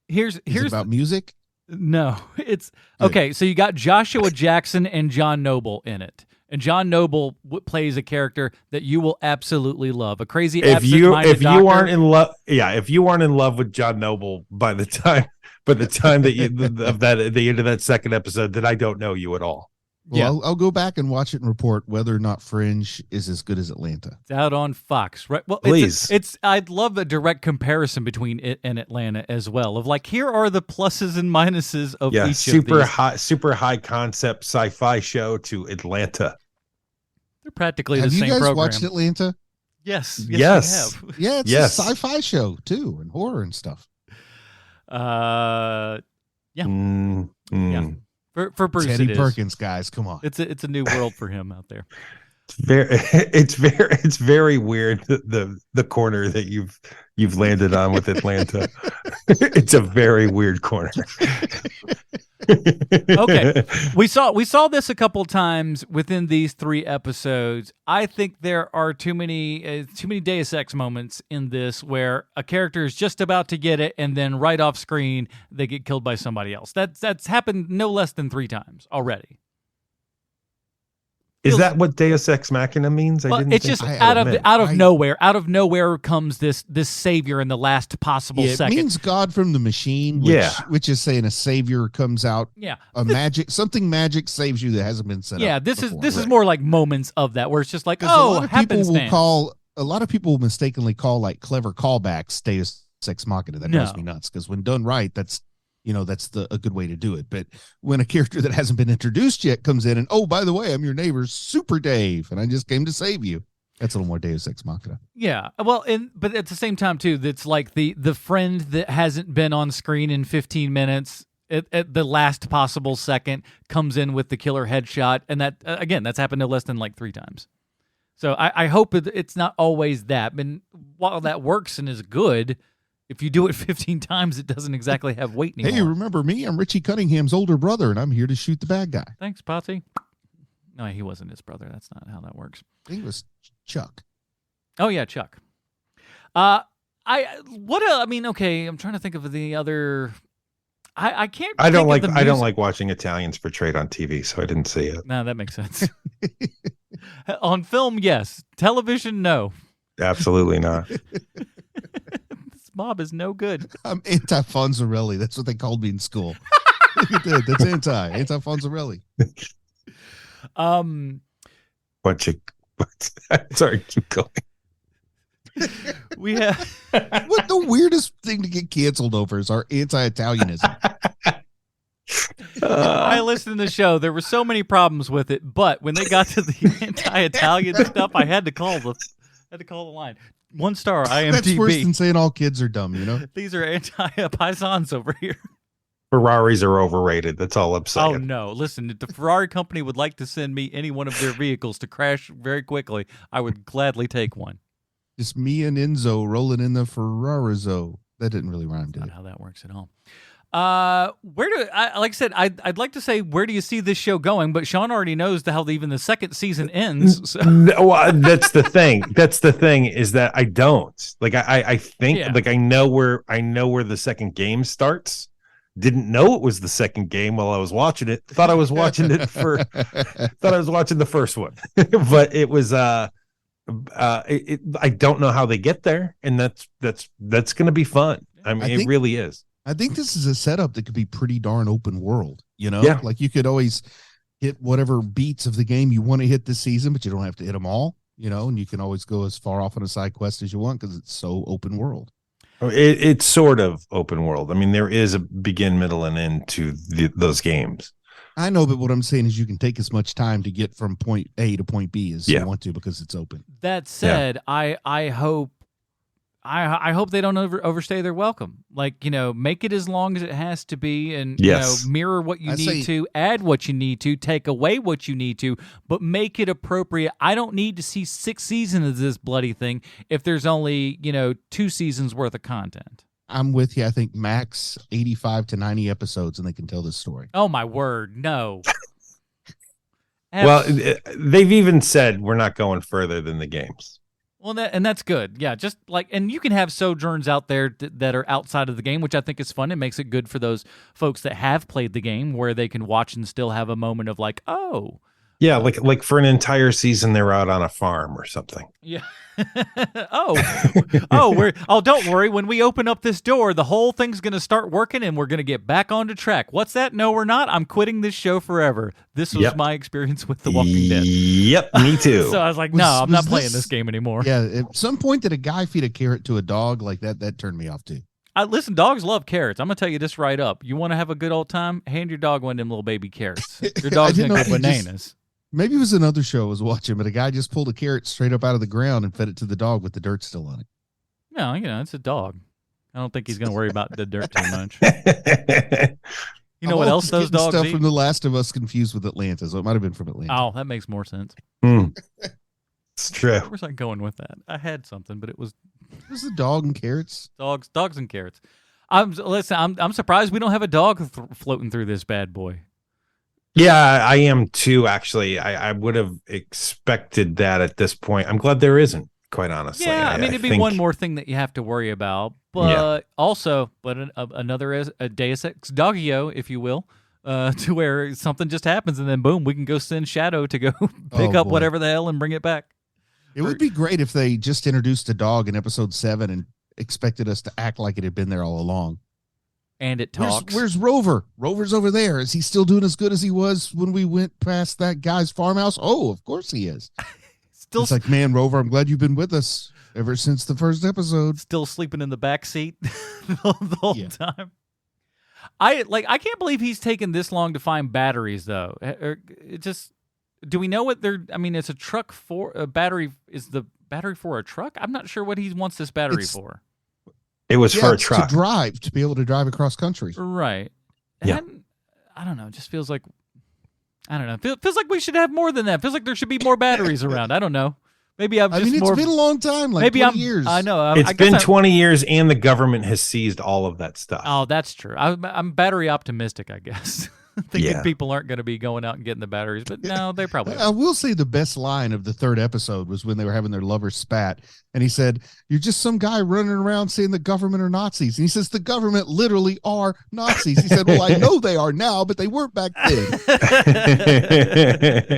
C: Here's it about music.
A: No, it's okay. So you got Joshua Jackson and John Noble in it. And John Noble plays a character that you will absolutely love. A crazy
B: if you aren't in love, if you aren't in love with John Noble by the time that the end of that second episode, then I don't know you at all.
C: Well, I'll go back and watch it and report whether or not Fringe is as good as Atlanta.
A: It's out on Fox, right? Well,
B: please.
A: I'd love a direct comparison between it and Atlanta as well. Of like, here are the pluses and minuses of each of these.
B: Super high concept sci-fi show to Atlanta.
A: They're practically the
C: same
A: program.
C: Have you guys watched Atlanta?
A: Yes.
B: Yes.
A: We have.
C: Yeah, it's a sci-fi show too, and horror and stuff.
A: Yeah. Yeah. For Bruce,
C: Teddy Perkins, guys, come on.
A: It's a new world for him out there.
B: It's very weird the corner that you've landed on with Atlanta. It's a very weird corner.
A: Okay, we saw this a couple times within these 3 episodes. I think there are too many Deus Ex moments in this where a character is just about to get it, and then right off screen they get killed by somebody else. That's happened no less than 3 times already.
B: Is that what Deus Ex Machina means?
A: Well, it's just out of nowhere. Out of nowhere comes this savior in the last possible second.
C: It means God from the machine, which is saying a savior comes out.
A: Yeah,
C: something magic saves you that hasn't been set up.
A: Yeah, this is more like moments of that where it's just like, oh, happenstance.
C: A lot of people mistakenly call like clever callbacks Deus Ex Machina. That drives me nuts because when done right, that's a good way to do it. But when a character that hasn't been introduced yet comes in and, oh, by the way, I'm your neighbor, Super Dave, and I just came to save you. That's a little more Deus Ex Machina.
A: Yeah. Well, but at the same time, too, that's like the friend that hasn't been on screen in 15 minutes at the last possible second comes in with the killer headshot. And that, again, that's happened no less than like 3 times. So I hope it's not always that. But while that works and is good, if you do it 15 times, it doesn't exactly have weight anymore.
C: Hey, remember me? I'm Richie Cunningham's older brother, and I'm here to shoot the bad guy.
A: Thanks, Potsy. No, he wasn't his brother. That's not how that works.
C: He was Chuck.
A: Oh, yeah, Chuck. Okay, I'm trying to think of the other... I can't
B: I don't like watching Italians portrayed on TV, so I didn't see it.
A: No, that makes sense. On film, yes. Television, no.
B: Absolutely not.
A: Mob is no good.
C: I'm anti-Fonzarelli. That's what they called me in school. Look at that. That's anti-Fonzarelli.
B: Sorry, keep going.
A: We have
C: what the weirdest thing to get canceled over is our anti-Italianism.
A: I listened to the show. There were so many problems with it, but when they got to the anti-Italian stuff, I had to call the line. 1 star IMDb.
C: That's worse than saying all kids are dumb, you know?
A: These are anti-paisans over here.
B: Ferraris are overrated. That's all I'm saying.
A: Oh, no. Listen, if the Ferrari company would like to send me any one of their vehicles to crash very quickly, I would gladly take one.
C: Just me and Enzo rolling in the Ferrarizo. That didn't really rhyme, did it?
A: Not how that works at all. Like I said, I'd like to say, where do you see this show going? But Sean already knows how even the second season ends. So.
B: Well, that's the thing. That's the thing is that I don't like. I think like I know where the second game starts. Didn't know it was the second game while I was watching it. Thought I was watching it thought I was watching the first one, but it was I don't know how they get there, and that's going to be fun. I mean, it really is.
C: I think this is a setup that could be pretty darn open world. You know,
B: Yeah.
C: like you could always hit whatever beats of the game you want to hit this season, but you don't have to hit them all, you know, and you can always go as far off on a side quest as you want because it's so open world.
B: It's sort of open world. I mean, there is a begin, middle, and end to those games.
C: I know, but what I'm saying is you can take as much time to get from point A to point B as you want to because it's open.
A: That said, I hope they don't overstay their welcome. Like, you know, make it as long as it has to be, and you know, mirror what you need to, add what you need to, take away what you need to, but make it appropriate. I don't need to see 6 seasons of this bloody thing if there's only, you know, 2 seasons worth of content.
C: I'm with you. I think max 85 to 90 episodes, and they can tell this story.
A: Oh my word, no.
B: Well, they've even said we're not going further than the games.
A: Well, that's good. Yeah, just like, and you can have sojourns out there that are outside of the game, which I think is fun. It makes it good for those folks that have played the game, where they can watch and still have a moment of like, oh,
B: yeah, like for an entire season, they're out on a farm or something.
A: Yeah. Don't worry. When we open up this door, the whole thing's going to start working, and we're going to get back onto track. What's that? No, we're not. I'm quitting this show forever. This was my experience with The Walking Dead.
B: Yep, me too.
A: So I was like, no, I'm not playing this game anymore.
C: Yeah, at some point did a guy feed a carrot to a dog like that? That turned me off too.
A: Listen, dogs love carrots. I'm going to tell you this right up. You want to have a good old time? Hand your dog one of them little baby carrots. Your dog's going to go bananas.
C: Maybe it was another show I was watching, but a guy just pulled a carrot straight up out of the ground and fed it to the dog with the dirt still on it.
A: No, you know, it's a dog. I don't think he's going to worry about the dirt too much. You know what else those dogs
C: stuff
A: eat?
C: From The Last of Us confused with Atlanta, so it might have been from Atlanta.
A: Oh, that makes more sense.
B: It's true.
A: Where's I going with that? I had something, but it was
C: a dog and carrots.
A: Dogs and carrots. I'm surprised we don't have a dog floating through this bad boy.
B: Yeah, I am too, actually. I would have expected that at this point. I'm glad there isn't, quite honestly.
A: Yeah, I mean, it'd be one more thing that you have to worry about. But another Deus Ex Doggio, if you will, to where something just happens and then boom, we can go send Shadow to go pick up whatever the hell and bring it back.
C: It would be great if they just introduced a dog in episode 7 and expected us to act like it had been there all along.
A: And it talks.
C: Where's Rover? Rover's over there. Is he still doing as good as he was when we went past that guy's farmhouse? Oh, of course he is. It's like, man, Rover, I'm glad you've been with us ever since the first episode.
A: Still sleeping in the back seat the whole time. I can't believe he's taken this long to find batteries, though. Do we know what they're? I mean, it's a truck for a battery. Is the battery for a truck? I'm not sure what he wants this battery for.
B: It was for a truck.
C: To be able to drive across country.
A: Right.
B: Yeah.
A: And I don't know. It just feels like, I don't know. Feels like we should have more than that. Feels like there should be more batteries around. I don't know. Maybe it's been
C: a long time, like
A: maybe
C: 20 years.
A: I know.
B: It's been 20 years, and the government has seized all of that stuff.
A: Oh, that's true. I'm battery optimistic, I guess. Thinking people aren't going to be going out and getting the batteries, but no, they probably
C: I will say the best line of the 3rd episode was when they were having their lovers spat, and he said, "You're just some guy running around saying the government are Nazis." And he says, "The government literally are Nazis." He said, "Well, I know they are now, but they weren't back then."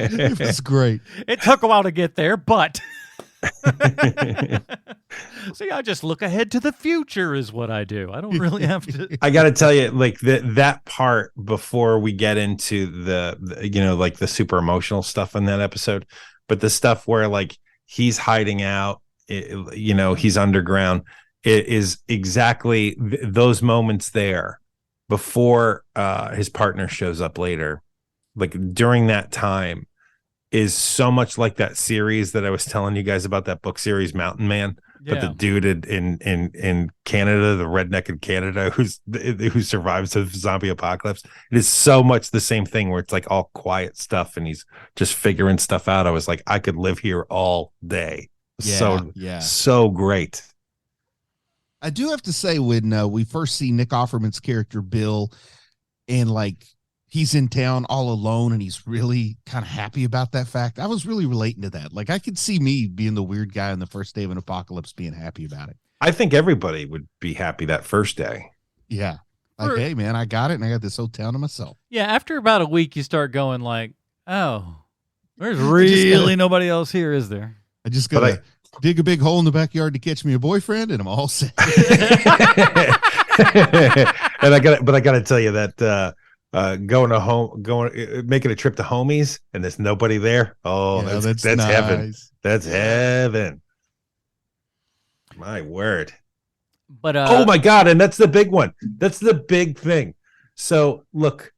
C: It was great.
A: It took a while to get there, but see, I just look ahead to the future is what I do. I don't really have to.
B: I got to tell you, like that part before we get into the like the super emotional stuff in that episode, but the stuff where like he's hiding out, he's underground. It is exactly those moments there before his partner shows up later. Like during that time is so much like that series that I was telling you guys about, that book series Mountain Man. But the dude in Canada, the redneck in Canada, who survives the zombie apocalypse, it is so much the same thing where it's like all quiet stuff and he's just figuring stuff out. I was like, I could live here all day. So great.
C: I do have to say, when we first see Nick Offerman's character Bill, and like he's in town all alone and he's really kind of happy about that fact, I was really relating to that. Like I could see me being the weird guy on the first day of an apocalypse being happy about it.
B: I think everybody would be happy that first day.
C: Yeah. Like, hey man, I got it and I got this whole town to myself.
A: Yeah, after about a week you start going like, oh, there's really nobody else here, is there?
C: I just gotta dig a big hole in the backyard to catch me a boyfriend and I'm all set.
B: And I gotta tell you that making a trip to homies, and there's nobody there. Oh,
C: Yeah,
B: that's
C: nice.
B: heaven. That's heaven. My word.
A: But
B: oh my God, and that's the big one. That's the big thing. So look,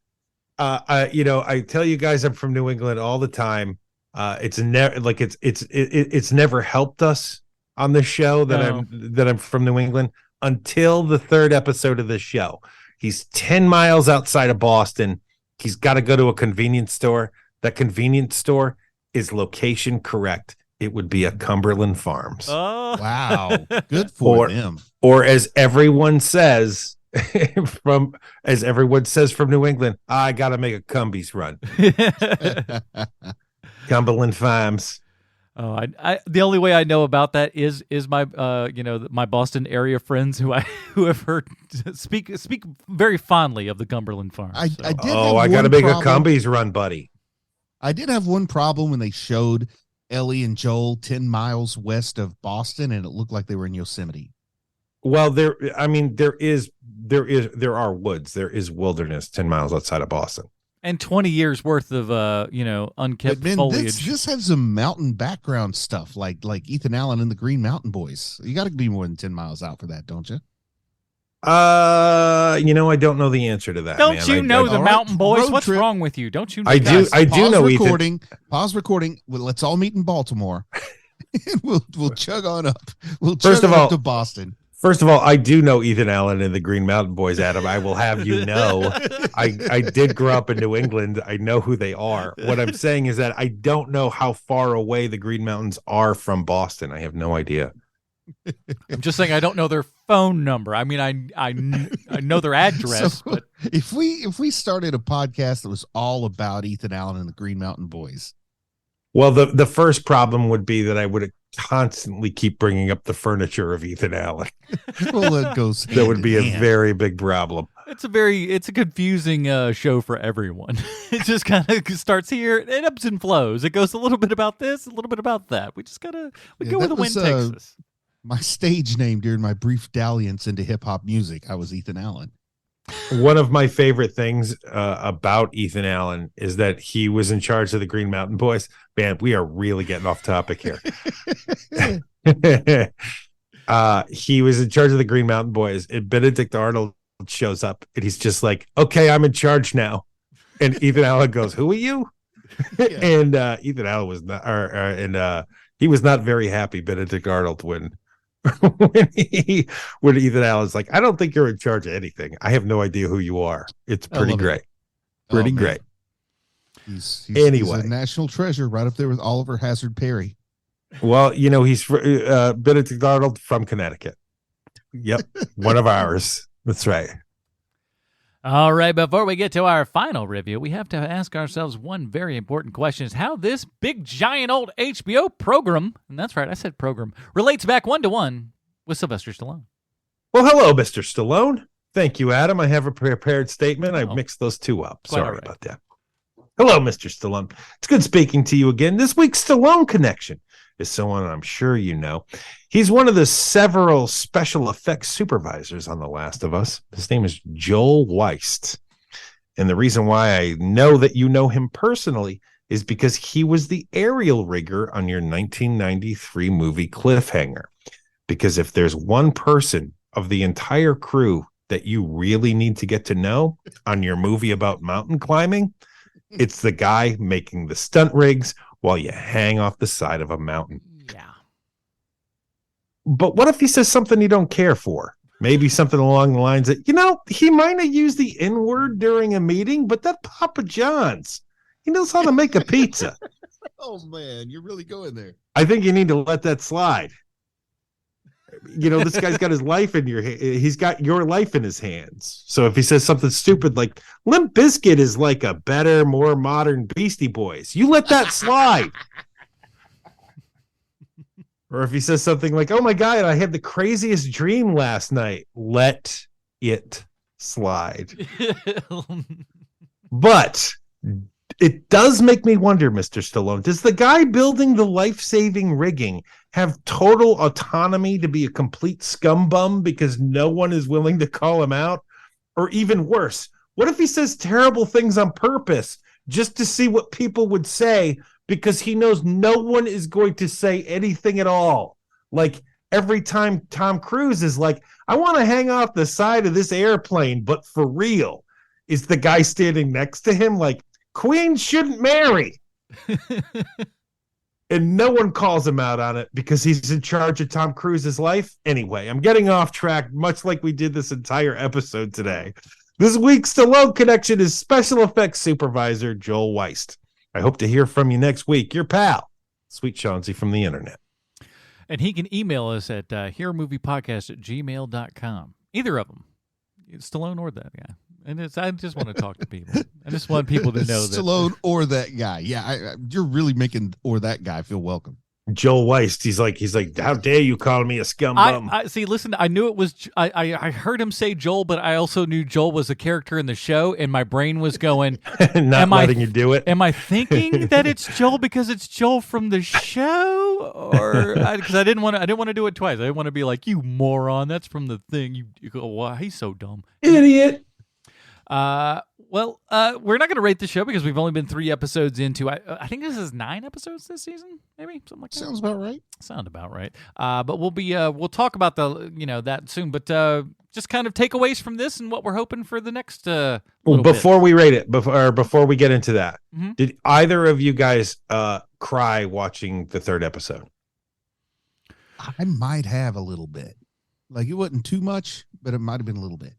B: I tell you guys I'm from New England all the time. It's never like it's never helped us on this show that I'm from New England until the third episode of this show. He's 10 miles outside of Boston. He's got to go to a convenience store. That convenience store is location correct. It would be a Cumberland Farms.
A: Oh,
C: wow. Good for them.
B: Or as everyone says from New England, I got to make a Cumbies run. Cumberland Farms.
A: Oh, I the only way I know about that is my my Boston area friends who have heard speak very fondly of the Cumberland Farms.
C: I got
B: to make a Cumbies run, buddy.
C: I did have one problem when they showed Ellie and Joel 10 miles west of Boston, and it looked like they were in Yosemite.
B: Well, there are woods. There is wilderness 10 miles outside of Boston.
A: And 20 years worth of unkept foliage.
C: This has some mountain background stuff like Ethan Allen and the Green Mountain Boys. You got to be more than 10 miles out for that, don't you?
B: I don't know the answer to that.
A: Don't you know the Mountain Boys? What's wrong with you? Don't you know?
B: I do know
C: recording. Pause recording. Well, let's all meet in Baltimore. And we'll chug on up. We'll chug on up to Boston.
B: First of all, I do know Ethan Allen and the Green Mountain Boys, Adam. I will have you know. I did grow up in New England. I know who they are. What I'm saying is that I don't know how far away the Green Mountains are from Boston. I have no idea.
A: I'm just saying I don't know their phone number. I mean, I know their address.
C: So
A: but
C: if we started a podcast that was all about Ethan Allen and the Green Mountain Boys.
B: Well, the first problem would be that I would constantly keep bringing up the furniture of Ethan Allen.
C: Well, that goes.
B: That would be a very big problem.
A: It's a confusing show for everyone. It just kind of starts here, it ebbs and flows. It goes a little bit about this, a little bit about that. We just go where the wind takes us.
C: My stage name during my brief dalliance into hip hop music, I was Ethan Allen.
B: One of my favorite things about Ethan Allen is that he was in charge of the Green Mountain Boys. Man, we are really getting off topic here. He was in charge of the Green Mountain Boys, and Benedict Arnold shows up, and he's just like, "Okay, I'm in charge now." And Ethan Allen goes, "Who are you?" Yeah. And Ethan Allen was not, he was not very happy. Benedict Arnold when Ethan Allen's like, "I don't think you're in charge of anything. I have no idea who you are." It's pretty great. Pretty great.
C: He's
B: anyway,
C: a national treasure right up there with Oliver Hazard Perry.
B: Well, he's Benedict Arnold from Connecticut. Yep. One of ours. That's right.
A: All right. Before we get to our final review, we have to ask ourselves one very important question: is how this big, giant, old HBO program, and that's right, I said program, relates back 1-to-1 with Sylvester Stallone.
B: Well, hello, Mr. Stallone. Thank you, Adam. I have a prepared statement. I mixed those two up. Sorry about that. Hello, Mr. Stallone. It's good speaking to you again. This week's Stallone connection is someone I'm sure you know. He's one of the several special effects supervisors on The Last of Us. His name is Joel Weist. And the reason why I know that you know him personally is because he was the aerial rigger on your 1993 movie Cliffhanger. Because if there's one person of the entire crew that you really need to get to know on your movie about mountain climbing, it's the guy making the stunt rigs while you hang off the side of a mountain.
A: Yeah.
B: But what if he says something you don't care for? Maybe something along the lines that, he might have used the N-word during a meeting, but that Papa John's, he knows how to make a pizza.
C: Oh, man, you're really going there.
B: I think you need to let that slide. This guy's got his life in he's got your life in his hands. So if he says something stupid like Limp Bizkit is like a better, more modern Beastie Boys, you let that slide. Or if he says something like, "Oh my God, I had the craziest dream last night," let it slide. But it does make me wonder, Mr. Stallone, does the guy building the life-saving rigging have total autonomy to be a complete scumbum because no one is willing to call him out? Or even worse, What if he says terrible things on purpose just to see what people would say, because he knows no one is going to say anything at all? Like every time Tom Cruise is like, I want to hang off the side of this airplane, but for real, is the guy standing next to him like, Queens shouldn't marry. And no one calls him out on it because he's in charge of Tom Cruise's life. Anyway, I'm getting off track, much like we did this entire episode today. This week's Stallone Connection is special effects supervisor Joel Weist. I hope to hear from you next week. Your pal, Sweet Chauncey from the internet.
A: And he can email us at heromoviepodcast@gmail.com. Either of them. Stallone or that guy. And I just want to talk to people. I just want people to know that.
C: Stallone or that guy. Yeah, you're really making or that guy feel welcome.
B: Joel Weist, he's like, how dare you call me a scumbum?
A: I see. Listen, I knew it was. I heard him say Joel, but I also knew Joel was a character in the show, and my brain was going,
B: not letting you do it.
A: Am I thinking that it's Joel because it's Joel from the show, or because I didn't want to do it twice. I didn't want to be like, you moron. That's from the thing. You go, wow, he's so dumb,
B: idiot.
A: Well, we're not going to rate the show because we've only been 3 episodes into. I think this is 9 episodes this season, maybe something like that.
C: Sounds about right.
A: Sound about right. But we'll talk about that soon. But just kind of takeaways from this and what we're hoping for the next.
B: Before we rate it, before we get into that, did either of you guys cry watching the 3rd episode?
C: I might have a little bit. Like it wasn't too much, but it might have been a little bit.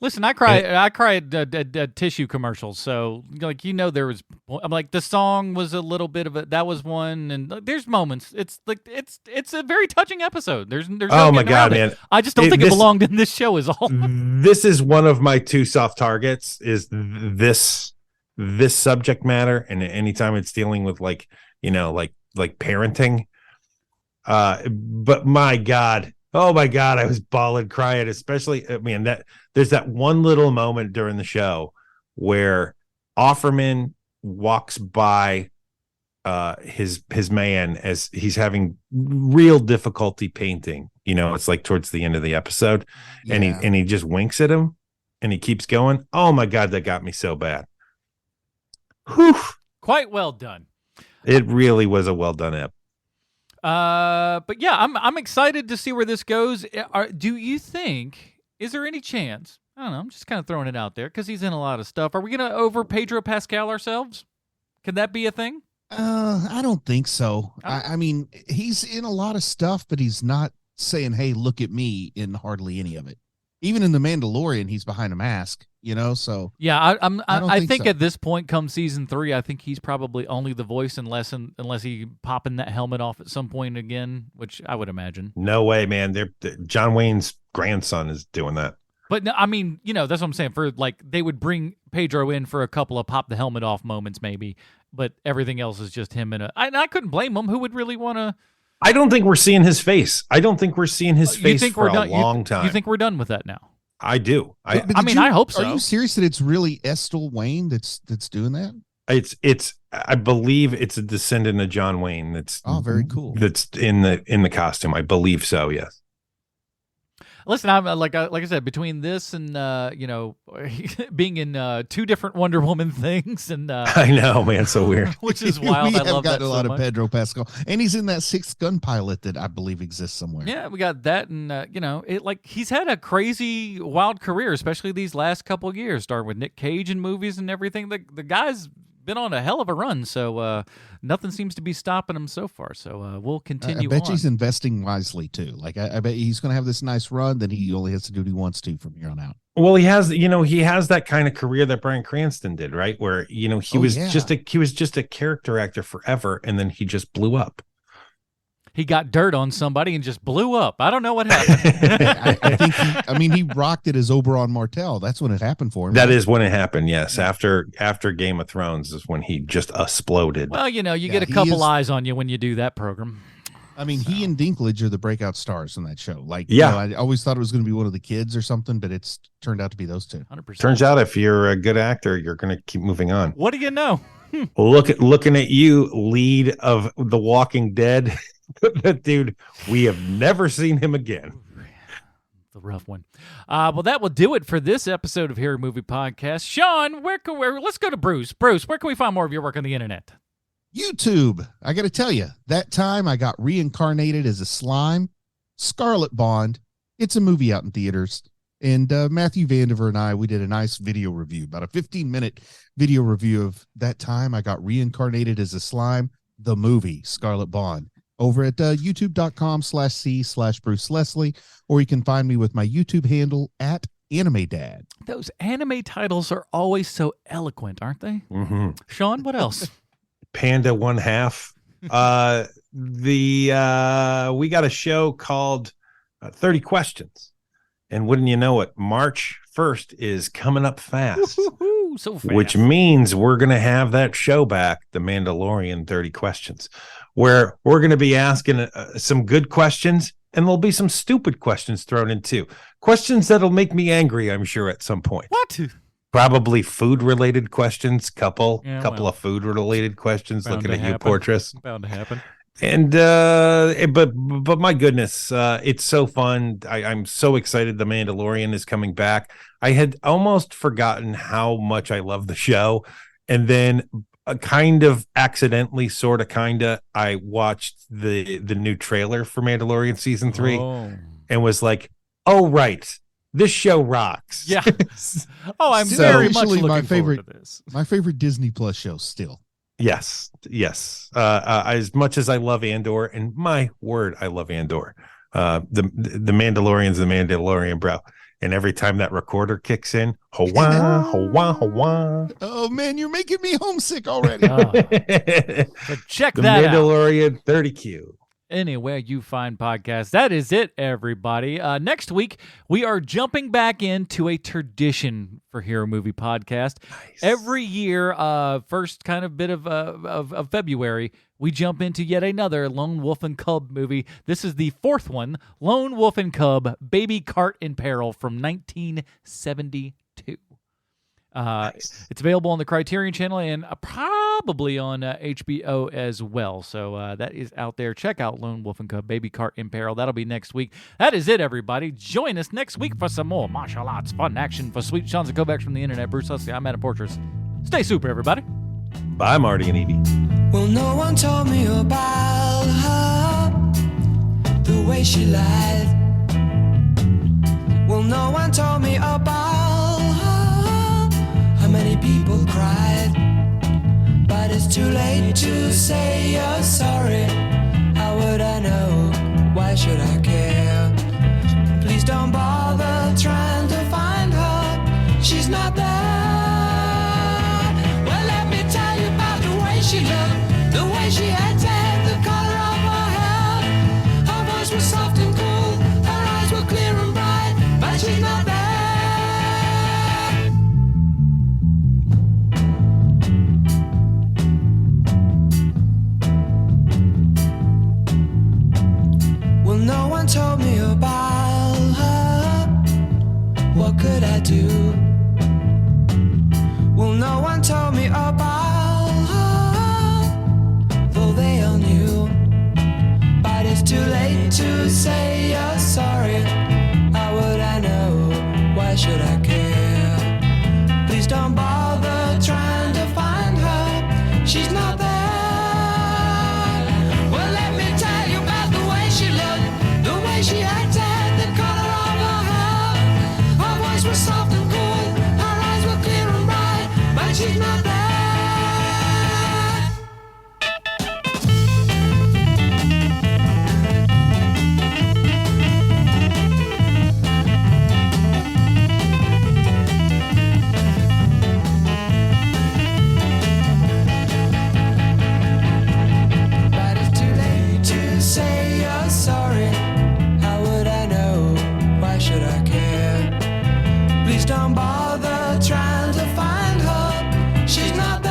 A: Listen, I cried at tissue commercials. So, like, there was. I'm like, the song was a little bit of it. That was one, and there's moments. It's like it's a very touching episode. There's
B: oh my god, man!
A: I just don't think it belonged in this show. Is all.
B: This is one of my 2 soft targets. Is this subject matter, and anytime it's dealing with like parenting. But my god. Oh my God, I was bawling, crying, especially, that there's that one little moment during the show where Offerman walks by his man as he's having real difficulty painting. It's like towards the end of the episode, and he just winks at him and he keeps going. Oh my God, that got me so bad. Whew.
A: Quite well done.
B: It really was a well done ep.
A: But yeah, I'm excited to see where this goes. Do you think, is there any chance, I don't know, I'm just kind of throwing it out there because he's in a lot of stuff. Are we going to over Pedro Pascal ourselves? Could that be a thing?
C: I don't think so. I mean, he's in a lot of stuff, but he's not saying, hey, look at me in hardly any of it. Even in The Mandalorian, he's behind a mask, so.
A: Yeah, I think
C: so.
A: At this point, come season 3, I think he's probably only the voice unless he popping that helmet off at some point again, which I would imagine.
B: No way, man. John Wayne's grandson is doing that.
A: But no, I mean, that's what I'm saying. For like, they would bring Pedro in for a couple of pop the helmet off moments, maybe, but everything else is just him I couldn't blame him. Who would really want to?
B: I don't think we're seeing his face. I don't think we're seeing his face for a long time.
A: You think we're done with that now?
B: I do.
A: I hope so.
C: Are you serious that it's really Estill Wayne that's doing that?
B: It's. I believe it's a descendant of John Wayne. That's
C: very cool.
B: That's in the costume. I believe so. Yes.
A: Listen, I'm like I said, between this and being in 2 different Wonder Woman things, and
B: I know, man, so weird.
A: Which is wild.
C: We
A: I love
C: got
A: that
C: a lot
A: so
C: of Pedro Pascal, and he's in that 6th Gun pilot that I believe exists somewhere.
A: Yeah, we got that, and he's had a crazy, wild career, especially these last couple of years. Starting with Nick Cage in movies and everything. The guy's been on a hell of a run, so nothing seems to be stopping him so far. So we'll continue.
C: I bet he's investing wisely too. Like I bet he's going to have this nice run. Then he only has to do what he wants to from here on out.
B: Well, he has that kind of career that Bryan Cranston did, right? Where he was just a character actor forever, and then he just blew up.
A: He got dirt on somebody and just blew up. I don't know what happened.
C: I think he rocked it as Oberon Martell. That's when it happened for him.
B: That is when it happened. Yes, after Game of Thrones is when he just exploded.
A: Well, you get a couple eyes on you when you do that program.
C: I mean, he and Dinklage are the breakout stars in that show. Like, I always thought it was going to be one of the kids or something, but it's turned out to be those 2.
A: 100%.
B: Turns out if you're a good actor, you're going to keep moving on.
A: What do you know?
B: Looking at you, lead of The Walking Dead. That dude, we have never seen him again.
A: The rough one. Well, that will do it for this episode of Hero Movie Podcast. Sean, let's go to Bruce. Bruce, where can we find more of your work on the internet?
C: YouTube. I got to tell you, that time I got reincarnated as a slime. Scarlet Bond. It's a movie out in theaters. And Matthew Vandiver and I, we did a nice video review, about a 15-minute video review of that time I got reincarnated as a slime, the movie Scarlet Bond, over at youtube.com/c/Bruce Leslie, or you can find me with my YouTube handle at Anime Dad.
A: Those anime titles are always so eloquent, aren't they?
B: Mm-hmm.
A: Sean, what else?
B: Panda 1/2. We got a show called 30 Questions. And wouldn't you know it, March 1st is coming up fast.
A: So fast.
B: Which means we're going to have that show back, The Mandalorian 30 Questions, where we're going to be asking some good questions, and there'll be some stupid questions thrown in too. Questions that'll make me angry, I'm sure, at some point.
A: What?
B: Probably food-related questions, couple of food-related questions, looking at you, Portress.
A: Bound to happen.
B: And but my goodness, it's so fun. I'm so excited The Mandalorian is coming back. I had almost forgotten how much I love the show, and then kind of accidentally, I watched the new trailer for Mandalorian season 3 and was like, oh right, this show rocks.
A: Yeah. I'm very much looking forward to this.
C: My favorite Disney Plus show still.
B: Yes. As much as I love Andor, and my word, I love Andor. The Mandalorian's the Mandalorian, bro. And every time that recorder kicks in, Hawa, Hawa, Hawa.
C: Oh man, you're making me homesick already.
A: So check
B: the
A: that
B: Mandalorian 30Q.
A: Anywhere you find podcasts. That is it, everybody. Next week, we are jumping back into a tradition for Hero Movie Podcast. Nice. Every year, first kind of bit of February, we jump into yet another Lone Wolf and Cub movie. This is the fourth one, Lone Wolf and Cub, Baby Cart in Peril from 1972. Nice. It's available on the Criterion Channel and probably on HBO as well. So that is out there. Check out Lone Wolf and Cub, Baby Cart in Peril. That'll be next week. That is it, everybody. Join us next week for some more martial arts, fun action for sweet Sean's and Kovacs from the internet. Bruce Hussey, I'm Adam Portress. Stay super, everybody.
B: Bye, Marty and Edie.
K: Well, no one told me about her, the way she lied. Well, no one told me about her, how many people cried. But it's too late to say you're sorry. How would I know? Why should I care? Please don't bother trying to find her. She's not there. Well, let me tell you about the way she looked, the way she acted, the color of her hair. Her voice was soft and cool, her eyes were clear and bright, but she's not there. Well, no one told me about her. What could I do? Well, no one told me about her, though they all knew. But it's too late to say you're sorry. How would I know? Why should I care? Please don't bother trying to find her. She's not there. Well, let me tell you about the way she looked, the way she acted, the color of her hair. Her voice was soft and cool, her eyes were clear and bright, but she's not there. But it's too late to say you're sorry. How would I know? Why should I care? Please don't bother trying to find her. She's not there.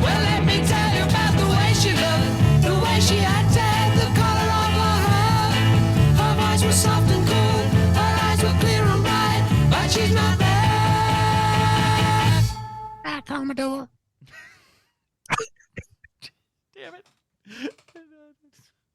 K: Well, let me tell you about the way she looked, the way she acted, the color of her hair. Her voice was soft and cool, her eyes were clear and bright, but she's not there.
J: Commodore.